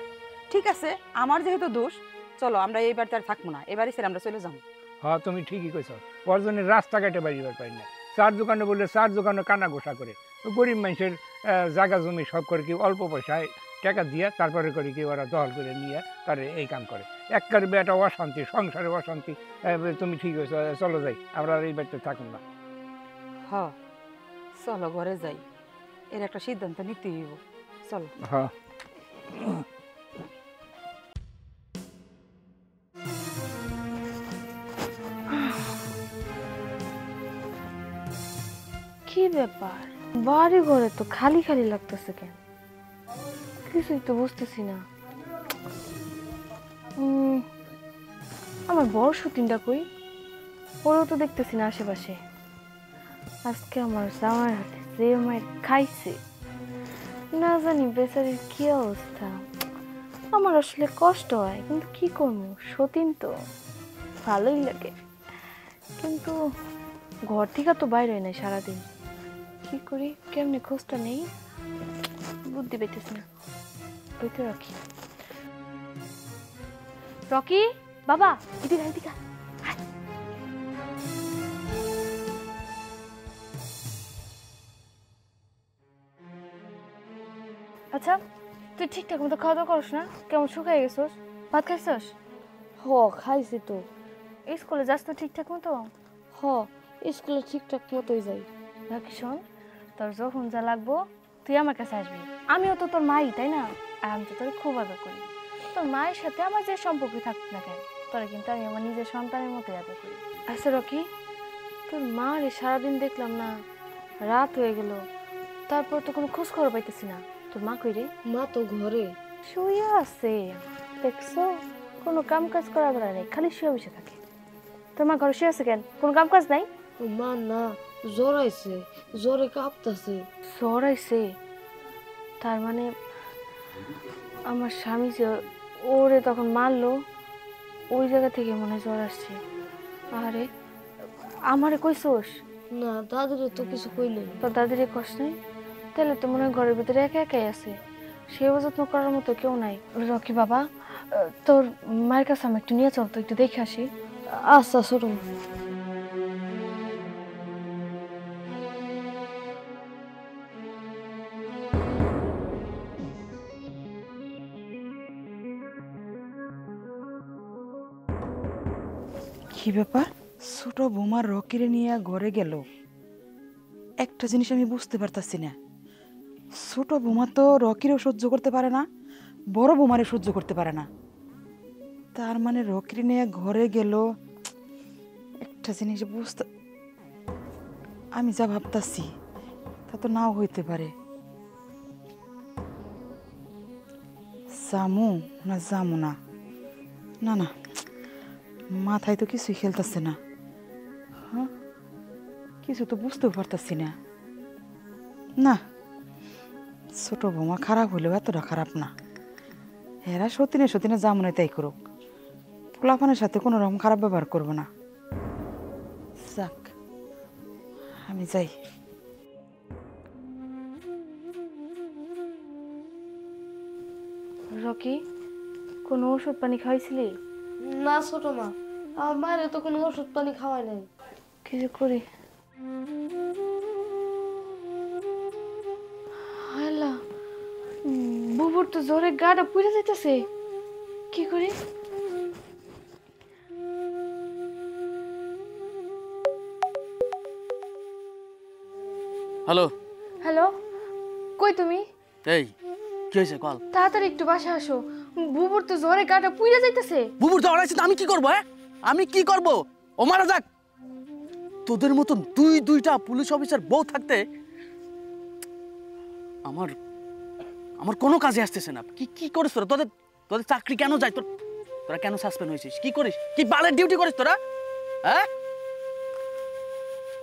ঠিক আছে, আমার যেহেতু দোষ, চলো আমরা এই বাড়িতে আর থাকবো না, এবারই স্যার আমরা চলে যাবো। হ্যাঁ তুমি ঠিকই কইছো, অর্জনের রাস্তাঘাটে বাড়িবার পাই না। চার দোকানে বললে চার দোকানে কানা ঘোষা করে। গরিব মানুষের জায়গা জমি সব করে কি অল্প পয়সায় টাকা দিয়ে তারপরে করে কি ওরা দখল করে নিয়ে তারে এই কাম করে। একবার বেটা অশান্তি, সংসারে অশান্তি। তুমি ঠিক হয়েছো, চলো যাই, আমরা আর এই বাড়িতে থাকুন না। হ চলো ঘরে যাই, এর একটা সিদ্ধান্ত নিতে হইব। চলো। হ্যাঁ কি ব্যাপার, বাড়ি ঘরে তো খালি খালি লাগতেছে কেন? কিছুই তো বুঝতেছি না। আমার বড় সতীনটা কই? ওরও তো দেখতেছি না আশেপাশে। আজকে আমার জামার হাতে যে মায়ের খাইছে, না জানি বেচারির কি অবস্থা। আমার আসলে কষ্ট হয়, কিন্তু কি করবো, সতীন তো ভালোই লাগে, কিন্তু ঘর থেকে তো বাইরে হয় না সারাদিন। কি করি, কেমনি খোঁজটা নেই, বুদ্ধি পেতেছি না। বইতে রাখি। রকি বাবা, এদিকে এদিকে। আচ্ছা, তুই ঠিকঠাক মতো খাওয়া দাওয়া করিস না? কেমন শুকাই গেছিস? ভাত খাইছিস? হ খাইছি তো। স্কুলে যাস তো ঠিকঠাক মতো? হ স্কুলে ঠিকঠাক মতোই যাই। রাখি শোন, তোর যখন যা লাগবো তুই আমার কাছে আসবি। আমিও তো তোর মাই, তাই না? আর আমি তো তোর খুব আদর করি। তোর মায়ের সাথে আমার যে সম্পর্ক থাকুক না কেন, তোরা কিন্তু আমি আমার নিজের সন্তানের মতোই আদর করি। আচ্ছা রকি, তোর মা রে সারাদিন দেখলাম না, রাত হয়ে গেল, তারপর তো কোনো খোঁজ খবর পাইতেছি না। তোর মা কই রে? মা তো ঘরে শুয়ে আছে, দেখছো? কোনো কাম কাজ করার বেলা নেই, খালি শুয়ে বসে থাকে। তোর মা ঘরে শুয়ে আছে কেন? কোনো কাম কাজ নাই? মা না, জ্বর আইছে, জ্বরে কাঁপতাছে। জ্বর আইছে? তার মানে আমার স্বামী যে ওরে তখন মারলো, ওই জায়গা থেকে মনে হয় জ্বর আসছে। আরে আমারে কইছোস? না দাদুরে তো কিছু কই নাই। তোর দাদির কষ্ট নেই? তাহলে তো মনে হয় ঘরের ভিতরে একা একাই আছে, সেবা যত্ন করার মতো কেউ নাই। রকি বাবা, তোর মায়ের কাছে আমি একটু নিয়ে চল তো, একটু দেখে আসি। আচ্ছা ছোট মা। কি ব্যাপার, ছোট বৌমার রকিরে নিয়ে ঘরে গেল? একটা জিনিস আমি বুঝতে পারতাছি না, ছোট বৌমা তো রকিরও সহ্য করতে পারে না, বড় বৌমারে সহ্য করতে পারে না। তার মানে রকিরে নিয়ে ঘরে গেল। একটা জিনিস বুঝতে, আমি যা ভাবতাছি তা তো নাও হইতে পারে। জামু না জামু না, না না, মাথায় তো কিছুই খেলতেছে না। হ্যাঁ, কিছু তো বুঝতেও পারতাছি না। না, ছোট বৌমা খারাপ হলেও এতটা খারাপ না। এরা সতীনে সতীনে যা মনে তাই করুক, পোলাপানের সাথে কোনো রকম খারাপ ব্যবহার করবো না। যাক, আমি যাই। রকি, কোনো ওষুধ পানি খাইছিলি? না ছোট মা, আমার মায়ের তো কোনো ওষুধ পানি খাওয়াই নাই। কিছু করি। আল্লাহ, বুবুর তো জ্বরে গাটা পুড়ে যাইতেছে, কি করি? হ্যালো। হ্যালো, কই তুমি? এই কি হয়েছে কল? তাড়াতাড়ি একটু বাসা আসো, বুবুর তো জ্বরে গাটা পুড়ে যাইতেছে। বুবুর জ্বর আছে তো আমি কি করবো? হ্যাঁ, আমি কি করব? ও মারা যাক। তোদের মতন দুইটা পুলিশ অফিসার বউ থাকতে আমার আমার কোনো কাজে আসতেছে না। কি কি করিস তোরা? তোদের তোদের চাকরি কেন যায়? তোরা কেন সাসপেন্ড হয়েছিস? কি করিস? কি বালের ডিউটি করিস তোরা? হ্যাঁ,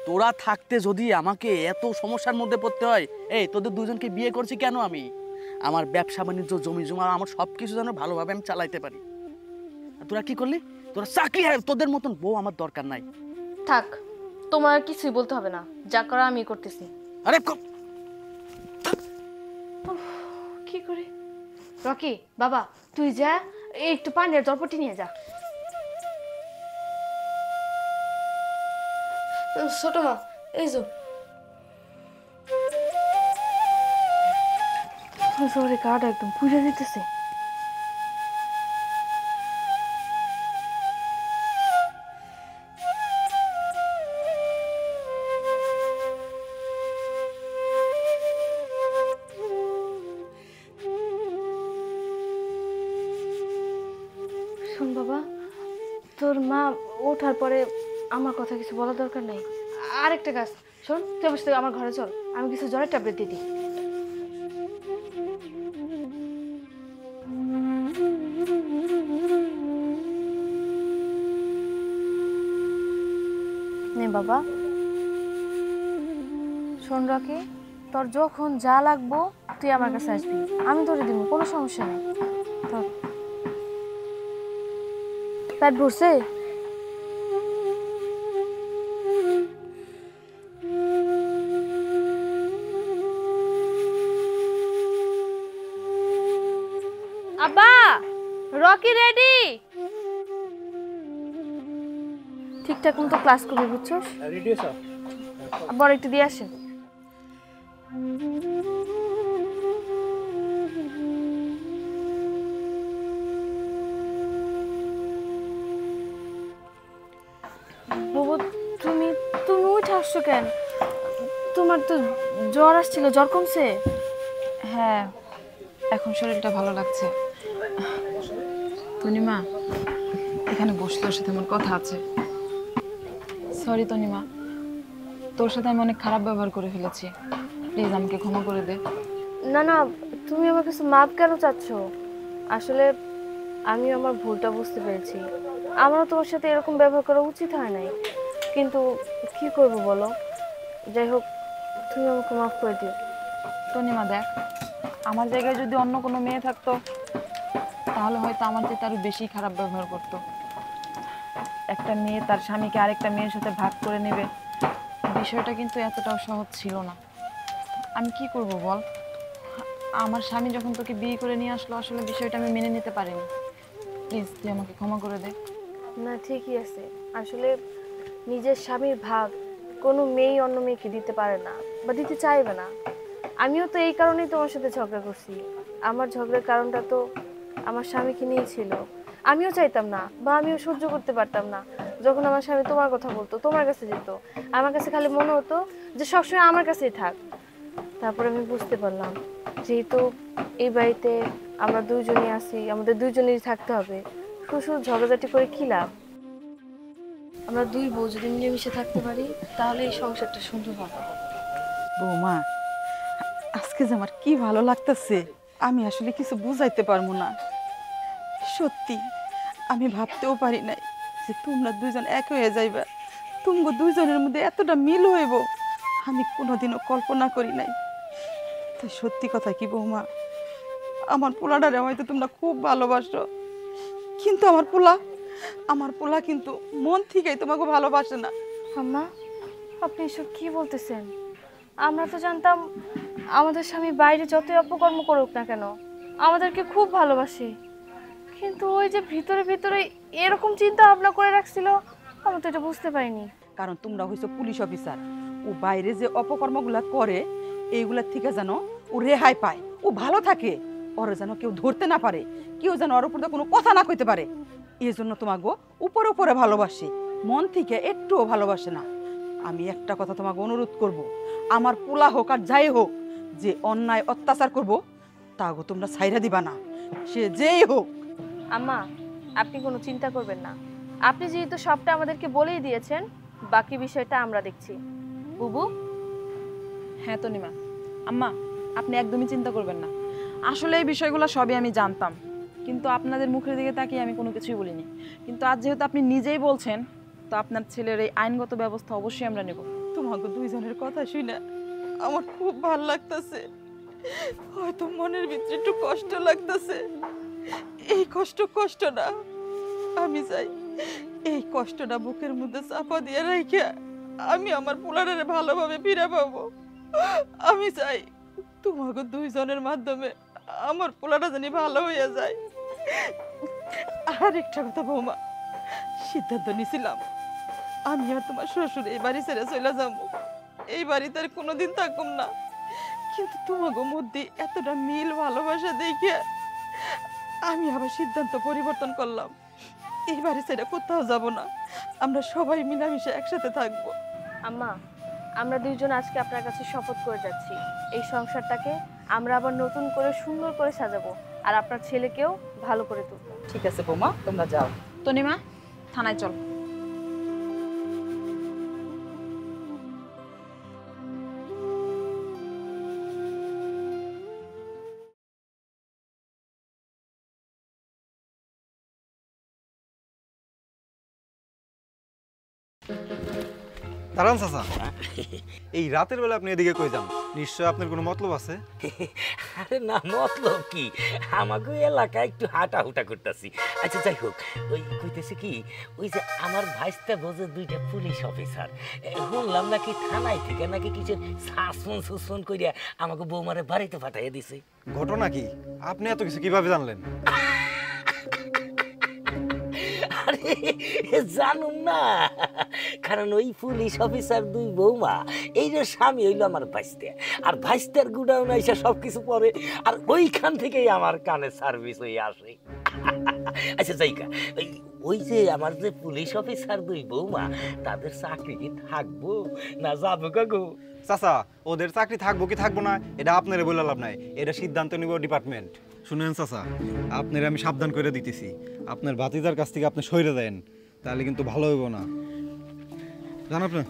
তোরা থাকতে যদি আমাকে এত সমস্যার মধ্যে পড়তে হয়। এই তোদের দুজনকে বিয়ে করছি কেন আমি? আমার ব্যবসা বাণিজ্য, জমি জমা, আমার সব কিছু যেন ভালোভাবে আমি চালাইতে পারি। আর তোরা কি করলি? তোরা চাকরি হারাই। তোদের মতন বউ আমার দরকার নাই। থাক, তোমার আর কিছুই বলতে হবে না, যা করা আমি করতেছি। আরে কি করি? রকি বাবা, তুই যা, একটু পানির জলপটি নিয়ে যা। ছোট মা, এই যে জ্বরে গাটা একদম পুড়ে দিতেছে। শোন বাবা, তোর মা ওঠার পরে আমার কথা কিছু বলার দরকার নাই। আরেকটা কাজ শোন, তুই অবশ্যই আমার ঘরে চল, আমি কিছু জ্বরের ট্যাবলেট দিয়ে দিই। নে বাবা, শোন রকি, তোর যখন যা লাগবো তুই আমার কাছে আসবি, আমি তোরে দিব, কোনো সমস্যা নেই। তোর পেট ভরছে? আব্বা, রকি রেডি? ঠিকঠাক মতো ক্লাস করবি, বুঝছস? রেডি আছো? আবার একটু দিয়ে আসেন। বাবু, তুমি তুমি উঠে আসছো কেন? তোমার তো জ্বর আসছিল, জ্বর কমছে? হ্যাঁ, এখন শরীরটা ভালো লাগছে। তনিমা, এখানে বসলে ওর সাথে আমার কথা আছে। সরি তনিমা, তোর সাথে আমি অনেক খারাপ ব্যবহার করে ফেলেছি, প্লিজ আমাকে ক্ষমা করে দে। না না, তুমি আমার কাছে মাপ কেন চাচ্ছ? আসলে আমি আমার ভুলটা বুঝতে পেরেছি, আমারও তোমার সাথে এরকম ব্যবহার করা উচিত হয় নাই, কিন্তু কি করব বলো? যাই হোক, তুমি আমাকে মাফ করে দিও। তনিমা দেখ, আমার জায়গায় যদি অন্য কোনো মেয়ে থাকতো তাহলে হয়তো আমার চেয়ে আরো বেশি খারাপ ব্যবহার করতো। একটা মেয়ে তার স্বামীকে আরেকটা মেয়ের সাথে ভাগ করে নেবে, বিষয়টা কিন্তু এতটাও সহজ ছিল না। আমি কি করব বল, আমার স্বামী যখন তোকে বিয়ে করে নিয়ে আসলো আসলে বিষয়টা আমি মেনে নিতে পারিনি। প্লিজ তুই আমাকে ক্ষমা করে দে। না ঠিকই আছে, আসলে নিজের স্বামীর ভাগ কোনো মেয়েই অন্য মেয়েকে দিতে পারে না বা দিতে চাইবে না। আমিও তো এই কারণেই তোমার সাথে ঝগড়া করছি। আমার ঝগড়ার কারণটা তো আমার স্বামীকে নিয়ে ছিল। আমিও চাইতাম না বা আমিও সহ্য করতে পারতাম না যখন আমার স্বামী তোমার কথা বলতো, তোমার কাছে যেত। আমার কাছে খালি মনে হতো যে সবসময় আমার কাছেই থাক। তারপর আমি বুঝতে পারলাম যেহেতু এই বাড়িতে আমরা দুইজনই আছি, আমাদের দুইজনেরই থাকতে হবে। শুধু ঝগড়াঝাটি করে কি লাভ? আমরা দুই বউ যদি মিলেমিশে থাকতে পারি তাহলে এই সংসারটা সুন্দর হবে। বৌমা, আজকে যে আমার কি ভালো লাগতেছে আমি আসলে কিছু বুঝাইতে পারবো না। সত্যি আমি ভাবতেও পারি নাই যে তোমরা দুইজন এক হয়ে যাইবা, তোমরা দুইজনের মধ্যে এতটা মিল হইব আমি কোনোদিনও কল্পনা করি নাই। তাই সত্যি কথা কি বৌমা, আমার পোলাটারে হয়তো তোমরা খুব ভালোবাসো, কিন্তু আমার পোলা কিন্তু মন থেকেই তোমাকে ভালোবাসে না। আম্মা, আপনি এসব কি বলতেছেন? আমরা তো জানতাম আমাদের স্বামী বাইরে যতই অপকর্ম করুক না কেন আমাদেরকে খুব ভালোবাসে, কিন্তু ওই যে ভিতরে ভিতরে এরকম চিন্তা ভাবনা করে রাখছিল, আমি তো এটা বুঝতে পারিনি। কারণ তোমরা হইছো পুলিশ অফিসার, ও বাইরে যে অপকর্মগুলা করে এইগুলা থেকে যেন ও রেহাই পায়, ও ভালো থাকে, ওর যেন কেউ ধরতে না পারে, কেউ যেন ওর উপর কোনো কথা না কইতে পারে। এই জন্য তোমাকে উপরে উপরে ভালোবাসে, মন থেকে একটুও ভালোবাসে না। আমি একটা কথা তোমাকে অনুরোধ করব, আমার পোলা হোক আর যাই হোক, যে অন্যায় অত্যাচার করব তাগো তোমরা ছাইরা দিবা না, সে যেই হোক। আম্মা, আপনি কোনো চিন্তা করবেন না। আপনি যেহেতু সবটা আমাদেরকে বলেই দিয়েছেন, বাকি বিষয়টা আমরা দেখছি। বুবু? হ্যাঁ তনিমা, আম্মা আপনি একদমই চিন্তা করবেন না। আসলে এই বিষয়গুলো সবই আমি জানতাম, কিন্তু আপনাদের মুখের দিকে তাকিয়ে আমি কোনো কিছুই বলিনি। কিন্তু আজ যেহেতু আপনি নিজেই বলছেন, তো আপনার ছেলের এই আইনগত ব্যবস্থা অবশ্যই আমরা নেব। তোমাকে দুইজনের কথা শুনে আমার খুব ভালো লাগতেছে। হয়তো মনের ভিতরে একটু কষ্ট লাগতেছে, এই কষ্ট না, আমি চাই এই কষ্টটা বুকের মধ্যে চাপা দিয়ে রাখিয়া আমি আমার পোলারে ভালোভাবে ফিরে পাবো। আমি চাই তোমাকে দুইজনের মাধ্যমে আমার পোলাটা জানি ভালো হয়ে যায়। আর একটা কথা বৌমা, সিদ্ধান্ত নিয়েছিলাম আমি আর তোমার শ্বশুর এই বাড়ি ছেড়ে চলে যাবো, এই বাড়িতে আর কোনোদিন থাকুম না। কিন্তু তোমাকে মধ্যে এতটা মিল ভালোবাসা দেখে আমি আবার সিদ্ধান্ত পরিবর্তন করলাম, এই বাড়ি ছেড়ে কোথাও যাব না, আমরা সবাই মিলামিশে একসাথে থাকবো। আম্মা, আমরা দুইজন আজকে আপনার কাছে শপথ করে যাচ্ছি এই সংসারটাকে আমরা আবার নতুন করে সুন্দর করে সাজাবো আর আপনার ছেলেকেও ভালো করে তুলবো। ঠিক আছে বৌমা, তোমরা যাও। তনিমা, থানায় চল। দাঁড়ান চাচা, এই রাতের বেলা আপনি এদিকে কই যান? নিশ্চয় আপনার কোনো মতলব আছে। আরে না, মতলব কি, আমাকে এলাকায় একটু হাঁটাহুটা করতেছি। আচ্ছা যাই হোক, ওই কইতেছে কি, ওই যে আমার ভাইস্তা বোঝে দুইটা পুলিশ অফিসার, শুনলাম নাকি থানায় থেকে নাকি কিছু শাসন করিয়া আমাকে বৌমারে বাড়িতে পাঠাইয়া দিছে। ঘটনা কি? আপনি এত কিছু কিভাবে জানলেন? আরে জানুম না, কারণ ওই পুলিশ অফিসার দুই বৌমা, এই যে স্বামী হইলো আমার ভাইস্তে, আর ভাইস্তার গুডাউন এসে সবকিছু পরে, আর ওইখান থেকেই আমার কানে সার্ভিস হয়ে আসে। আচ্ছা যাইকা, ওই যে আমার যে পুলিশ অফিসার দুই বৌমা, তাদের চাকরি কি থাকবো না যাবো কাকু? চাচা, ওদের চাকরি থাকবো কি থাকবো না এটা আপনারে বলে লাভ নাই, এটা সিদ্ধান্ত নিব ডিপার্টমেন্ট। শুনেন চাচা, আপনারা আমি সাবধান করে দিতেছি, আপনার ভাতিজার কাছ থেকে আপনি সইরে দেন, তাহলে কিন্তু ভালো হইব না, জান আপনি।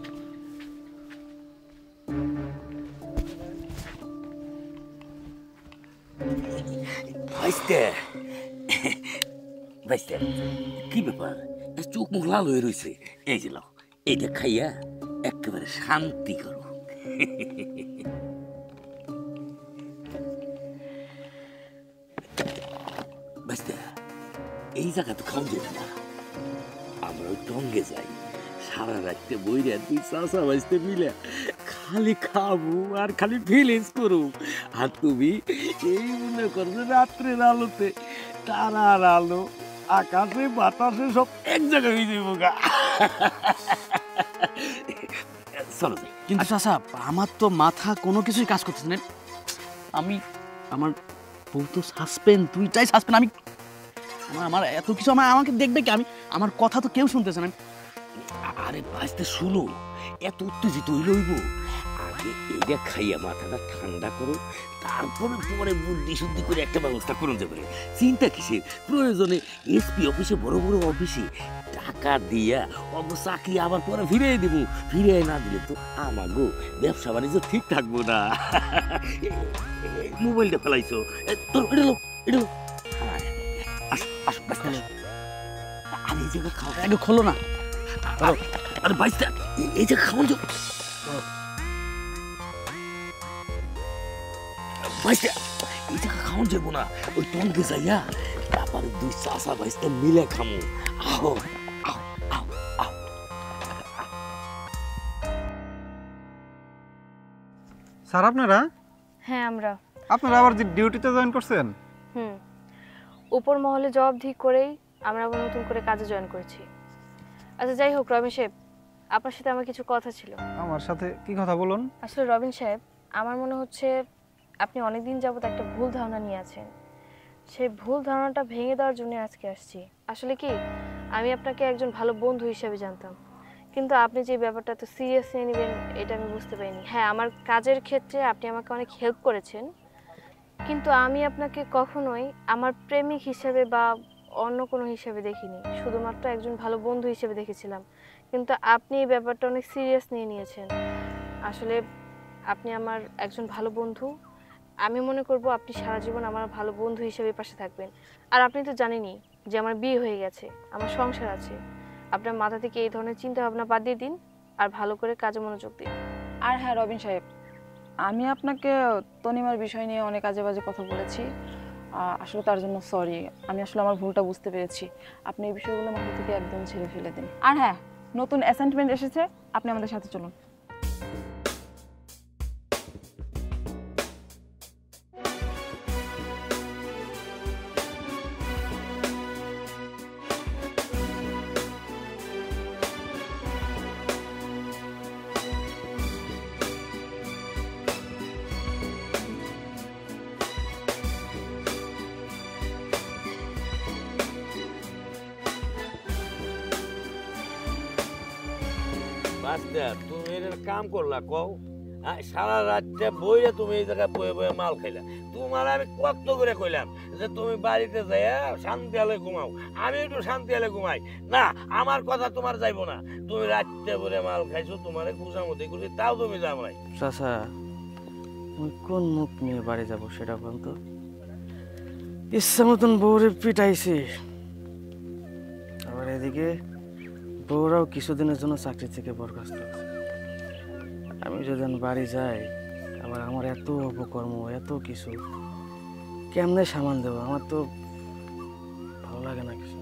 ভাইস্তে, ভাইস্তে, কি ব্যাপার, চোখ মুখ লাল হয়ে রয়েছে? এই যে লাও, এইটা খাইয়া একেবারে শান্তি করো। ভাইস্তে, এই জায়গা তো খাওয়া যাবে না, আমরা ওই টঙ্গে যাই, সারা রাত্রে বইরা তুই চাষা বাঁচতে মিলে খালি খাবো আর খালি ফিলিংস করু। আর তুমি এই মনে করবে রাত্রের আলোতে তারার আলো আকাশে বাতাসে সব এক জায়গায় হয়ে যাবো গা। চলো যাই। কিন্তু চাচা আমার তো মাথা কোনো কিছুই কাজ করতেছে না। আমার বউ তো সাসপেন্ড, তুইটাই সাসপেন্ড। আমার এত কিছু আমাকে দেখবে কি? আমার কথা তো কেউ শুনতেছে না। আরে বাঁচতে শুনো, এত উত্তেজিত হইলইব। আগে এইটা খাইয়া মাথাটা ঠান্ডা করো, তারপরে পরে বুদ্ধি শুদ্ধি করে একটা ব্যবস্থা করুন যাবে। চিন্তা কিসের? প্রয়োজনে এসপি অফিসে, বড় বড় অফিসে টাকা দিয়া চাকরি আবার পরে ফিরিয়ে দিব। ফিরিয়ে না দিলে তো আমাগো ব্যবসা বাণিজ্য ঠিক থাকবো না। মোবাইলটা ফেলাইছো, তোর এটা লো, এটা লো। আসো আসো, আরে এই জায়গা খাও, একটু খোলো না। আরে বাইসটা এই জায়গা খাওয়ান যাবো। বাইসটা এই জায়গা খাওয়ান যাবো না, ওই টনকে যাইয়া তারপরে দুই চাষা বাইসটা মিলে খামো। আহো আহো আহো আহো। স্যার আপনারা হ্যাঁ আপনারা আবার যে ডিউটিতে জয়েন করছেন? উপর মহলে জবাবদিহি করেই আমরা আবার নতুন করে কাজে জয়েন করেছি। আচ্ছা যাই হোক রবিন সাহেব, আপনার সাথে আমার কিছু কথা ছিল। আমার সাথে কি কথা বলুন? আসলে রবিন সাহেব, আমার মনে হচ্ছে আপনি অনেকদিন যাবত একটা ভুল ধারণা নিয়ে আছেন। সেই ভুল ধারণাটা ভেঙে দেওয়ার জন্য আজকে আসছি। আসলে কি, আমি আপনাকে একজন ভালো বন্ধু হিসেবে জানতাম, কিন্তু আপনি যে ব্যাপারটা তো সিরিয়াস নিয়ে নেবেন এটা আমি বুঝতে পারিনি। হ্যাঁ, আমার কাজের ক্ষেত্রে আপনি আমাকে অনেক হেল্প করেছেন, কিন্তু আমি আপনাকে কখনোই আমার প্রেমিক হিসেবে বা অন্য কোনো হিসেবে দেখিনি, শুধুমাত্র একজন ভালো বন্ধু হিসেবে দেখেছিলাম। কিন্তু আপনি এই ব্যাপারটা অনেক সিরিয়াস নিয়ে নিয়েছেন। আসলে আপনি আমার একজন ভালো বন্ধু, আমি মনে করব আপনি সারা জীবন আমার ভালো বন্ধু হিসেবে পাশে থাকবেন। আর আপনি তো জানেনই যে আমার বিয়ে হয়ে গেছে, আমার সংসার আছে। আপনার মাথা থেকে এই ধরনের চিন্তা ভাবনা বাদ দিয়ে দিন আর ভালো করে কাজে মনোযোগ দিন। আর হ্যাঁ রবিন সাহেব, আমি আপনাকে তনিমার বিষয় নিয়ে অনেক আজে বাজে কথা বলেছি, আসলে তার জন্য সরি। আমি আসলে আমার ভুলটা বুঝতে পেরেছি। আপনি এই বিষয়গুলো মাথা থেকে একদম ছেড়ে ফেলে দিন। আর হ্যাঁ, নতুন অ্যাসাইনমেন্ট এসেছে, আপনি আমাদের সাথে চলুন। তুমি এর কাম করলা কও? সারা রাতটা বইয়া তুমি এই জায়গায় বয়ে বয়ে মাল খাইলা। তোমার আমি কত করে কইলাম যে তুমি বাড়িতে যাইয়া শান্তি আলে ঘুমাও, আমি একটু শান্তি আলে ঘুমাই না। আমার কথা তোমার যাইবো না। তুমি রাতটা বলে মাল খাইছো, তোমার খুশামতি করছি, তাও তুমি যাও নাই। চাচা, আমি কোন মুখ নিয়ে বাড়ি যাবো সেটা বলতো? ইচ্ছা মতন বউরে পিটাইছি, আবার এদিকে বউরাও কিছুদিনের জন্য চাকরি থেকে বরখাস্ত। আমি যদি বাড়ি যাই, আবার আমার এত অপকর্ম, এত কিছু কেমনে সামাল দেবো? আমার তো ভালো লাগে না কিছু।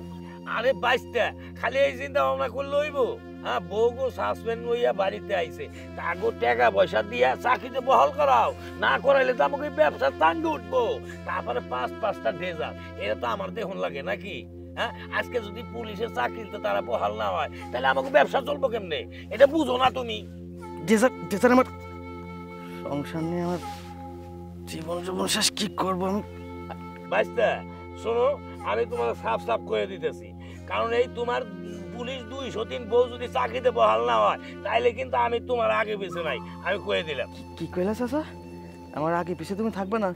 আরে বাইসটা খালি এই চিন্তা ভাবনা করলে হইব? হ্যাঁ, বউ গো সাসপেন্ড হইয়া বাড়িতে আইছে, তাগো টাকা পয়সা দিয়া চাকরিতে বহাল করাও। না করাইলে তো আমাকে ব্যবসা তাঙ্গে উঠবো। তারপরে 5-5টা ডেজার, এটা তো আমার দেখুন লাগে নাকি? হ্যাঁ, আজকে যদি পুলিশের চাকরিতে তারা বহাল না হয়, তাহলে আমাকে ব্যবসা চলবো কেমনে? এটা বুঝো না তুমি? আমার সংসার নিয়ে আমার জীবন শেষ, কি করবো আমি? বাইস্তা শোনো, আমি তোমার সাফ সাফ করে দিতেছি, কারণ এই তোমার পুলিশ 203 বউ যদি চাকরিতে বহাল না হয়, তাইলে কিন্তু আমি তোমার আগে পিছে নাই, আমি কয়ে দিলাম। কি কইলা চাচা? আমার আগে পিছে তুমি থাকবে না?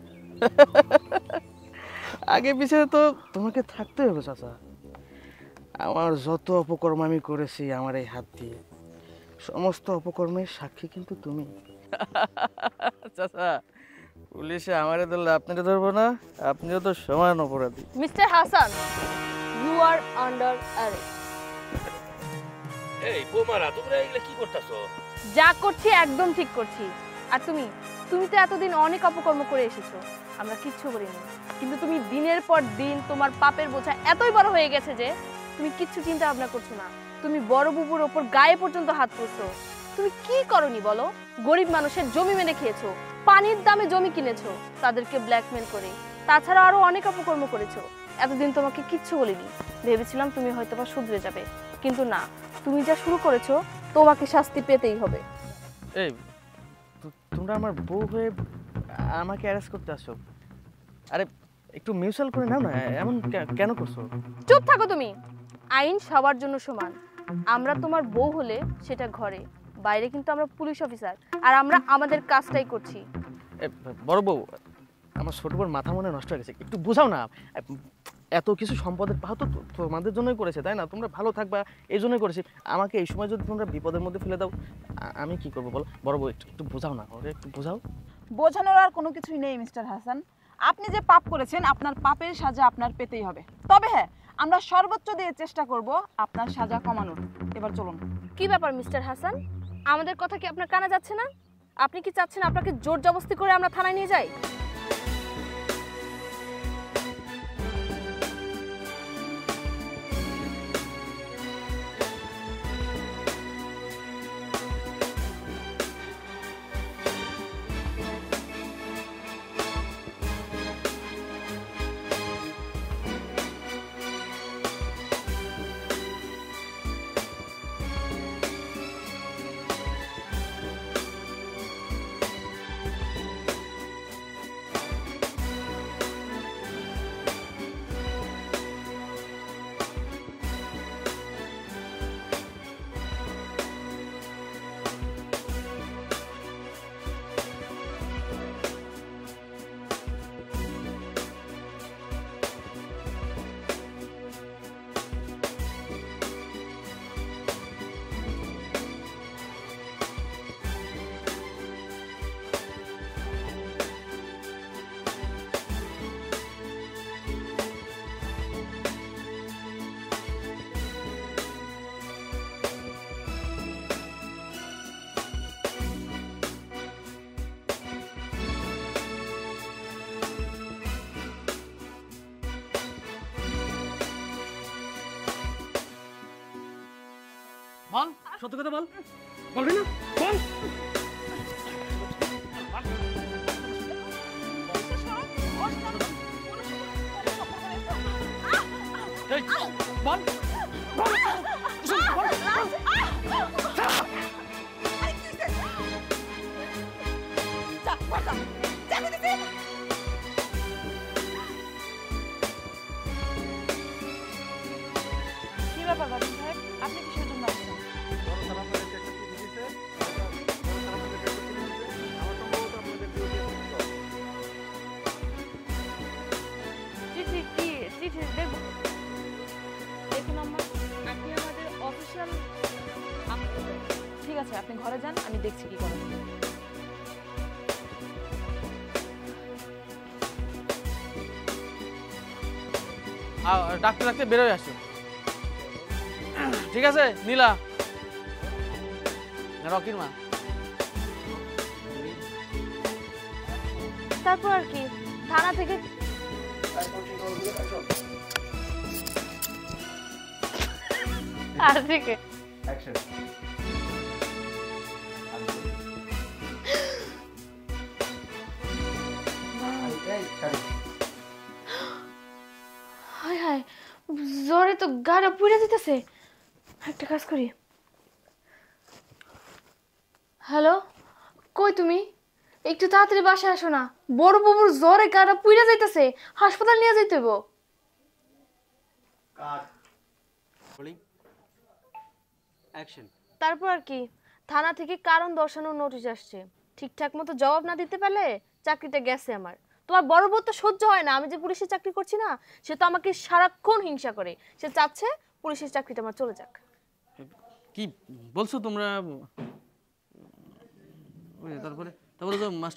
আগে পিছে তো তোমাকে থাকতে হবে চাচা। আমার যত অপকর্ম আমি করেছি আমার এই হাত দিয়ে, সমস্ত অপকর্মের সাক্ষী কিন্তু তুমি। চাচা, পুলিশে আমারে ধরলে আপনাকে ধরবো না? আপনিও তো সমান অপরাধী। Mister Hasan, you are under arrest. এই বোমারা, তোমরা এগুলা কি করতেছো? যা করছি একদম ঠিক করছি। আর তুমি তো এতদিন অনেক অপকর্ম করে এসেছো, আমরা কিচ্ছু করিনি, কিন্তু তুমি দিনের পর দিন তোমার পাপের বোঝা এতই বড় হয়ে গেছে যে তুমি কিচ্ছু চিন্তা ভাবনা করছো না। তুমি বড় বুবুর ওপর গায়ে পর্যন্ত হাত তুলছো। তুমি কি করনি বলো? গরিব মানুষের জমি মেনে খেয়েছো, পানির দামে জমি কিনেছো তাদেরকে ব্ল্যাকমেল করে, তাছাড়া আরো অনেক অপকর্ম করেছো। এতদিন তোমাকে কিচ্ছু বলিনি, ভেবেছিলাম তুমি হয়তোবা শুধরে যাবে, কিন্তু না, তুমি যা শুরু করেছো তোমাকে শাস্তি পেতেই হবে। এই তোমরা আমার বউ হয়ে আমাকে অ্যারেস্ট করতে আসো? আরে একটু মিউচুয়াল করে নাও না, এমন কেন করছো? চুপ থাকো তুমি। আইন সবার জন্য সমান। আমরা তোমার বউ হলে সেটা ঘরে, বাইরে কিন্তু আমরা পুলিশ অফিসার, আর আমরা আমাদের কাজটাই করছি। বড় বউ, আমার ছোট বউর মাথা মনে নষ্ট হয়ে গেছে, একটু বোঝাও না। এত কিছু সম্পদের পাহাড় তো তোমাদের জন্যই করেছে, তাই না? তোমরা ভালো থাকবা এই জন্যই করেছি। আমাকে এই সময় যদি তোমরা বিপদের মধ্যে ফেলে দাও, আমি কি করবো বলো? বড় বউ একটু বোঝাও না, ওরে একটু বোঝাও। বোঝানোর আর কোনো কিছুই নেই মিস্টার হাসান। আপনি যে পাপ করেছেন, আপনার পাপের সাজা আপনার পেতেই হবে। তবে হ্যাঁ, আমরা সর্বোচ্চ দিয়ে চেষ্টা করব আপনার সাজা কমানোর। এবার চলুন। কি ব্যাপার মিস্টার হাসান, আমাদের কথা কি আপনার কানে যাচ্ছে না? আপনি কি চাচ্ছেন আপনাকে জোর জবরদস্তি করে আমরা থানায় নিয়ে যাই? বল, সত্য কথা বল। বলবি না? বল। এই, বল। বল। কি ব্যাপার বাদল সাহেব, আপনি কিসের জন্য আসছেন? চিঠি কি? চিঠি দেখুন আম্মা, আপনি আমাদের অফিসিয়াল। ঠিক আছে, আপনি ঘরে যান, আমি দেখছি কি করেন। ডাক্তার ডাক্তার বেরোয় আসো। ঠিক আছে নীলা, রকির মা। তারপর আর কি, থানা থেকে আর থেকে হায় হায়, জ্বরে তো গাড়া পুড়ে যেতেছে। একটা কাজ করি। হ্যালো, কই তুমি? একটু তাড়াতাড়ি বাসায় আসো না, বড় বাবুর জ্বরে গাড়া পুড়ে যাইতেছে, হাসপাতাল নিয়ে যাইতে হইব। তারপর আর কি, থানা থেকে কারণ দর্শানোর নোটিশ আসছে। ঠিকঠাক মতো জবাব না দিতে পারলে চাকরিটা গেছে আমার। তোমার বড় বউ তো সহ্য হয় না আমি যে পুলিশের চাকরি করছি না, সে তো আমাকে সারাক্ষণ হিংসা করে। সে চাচ্ছে পুলিশের চাকরিটা আমার চলে যাক। কি বলছো তোমরা? তারপরে তারপরে তো মাস্টার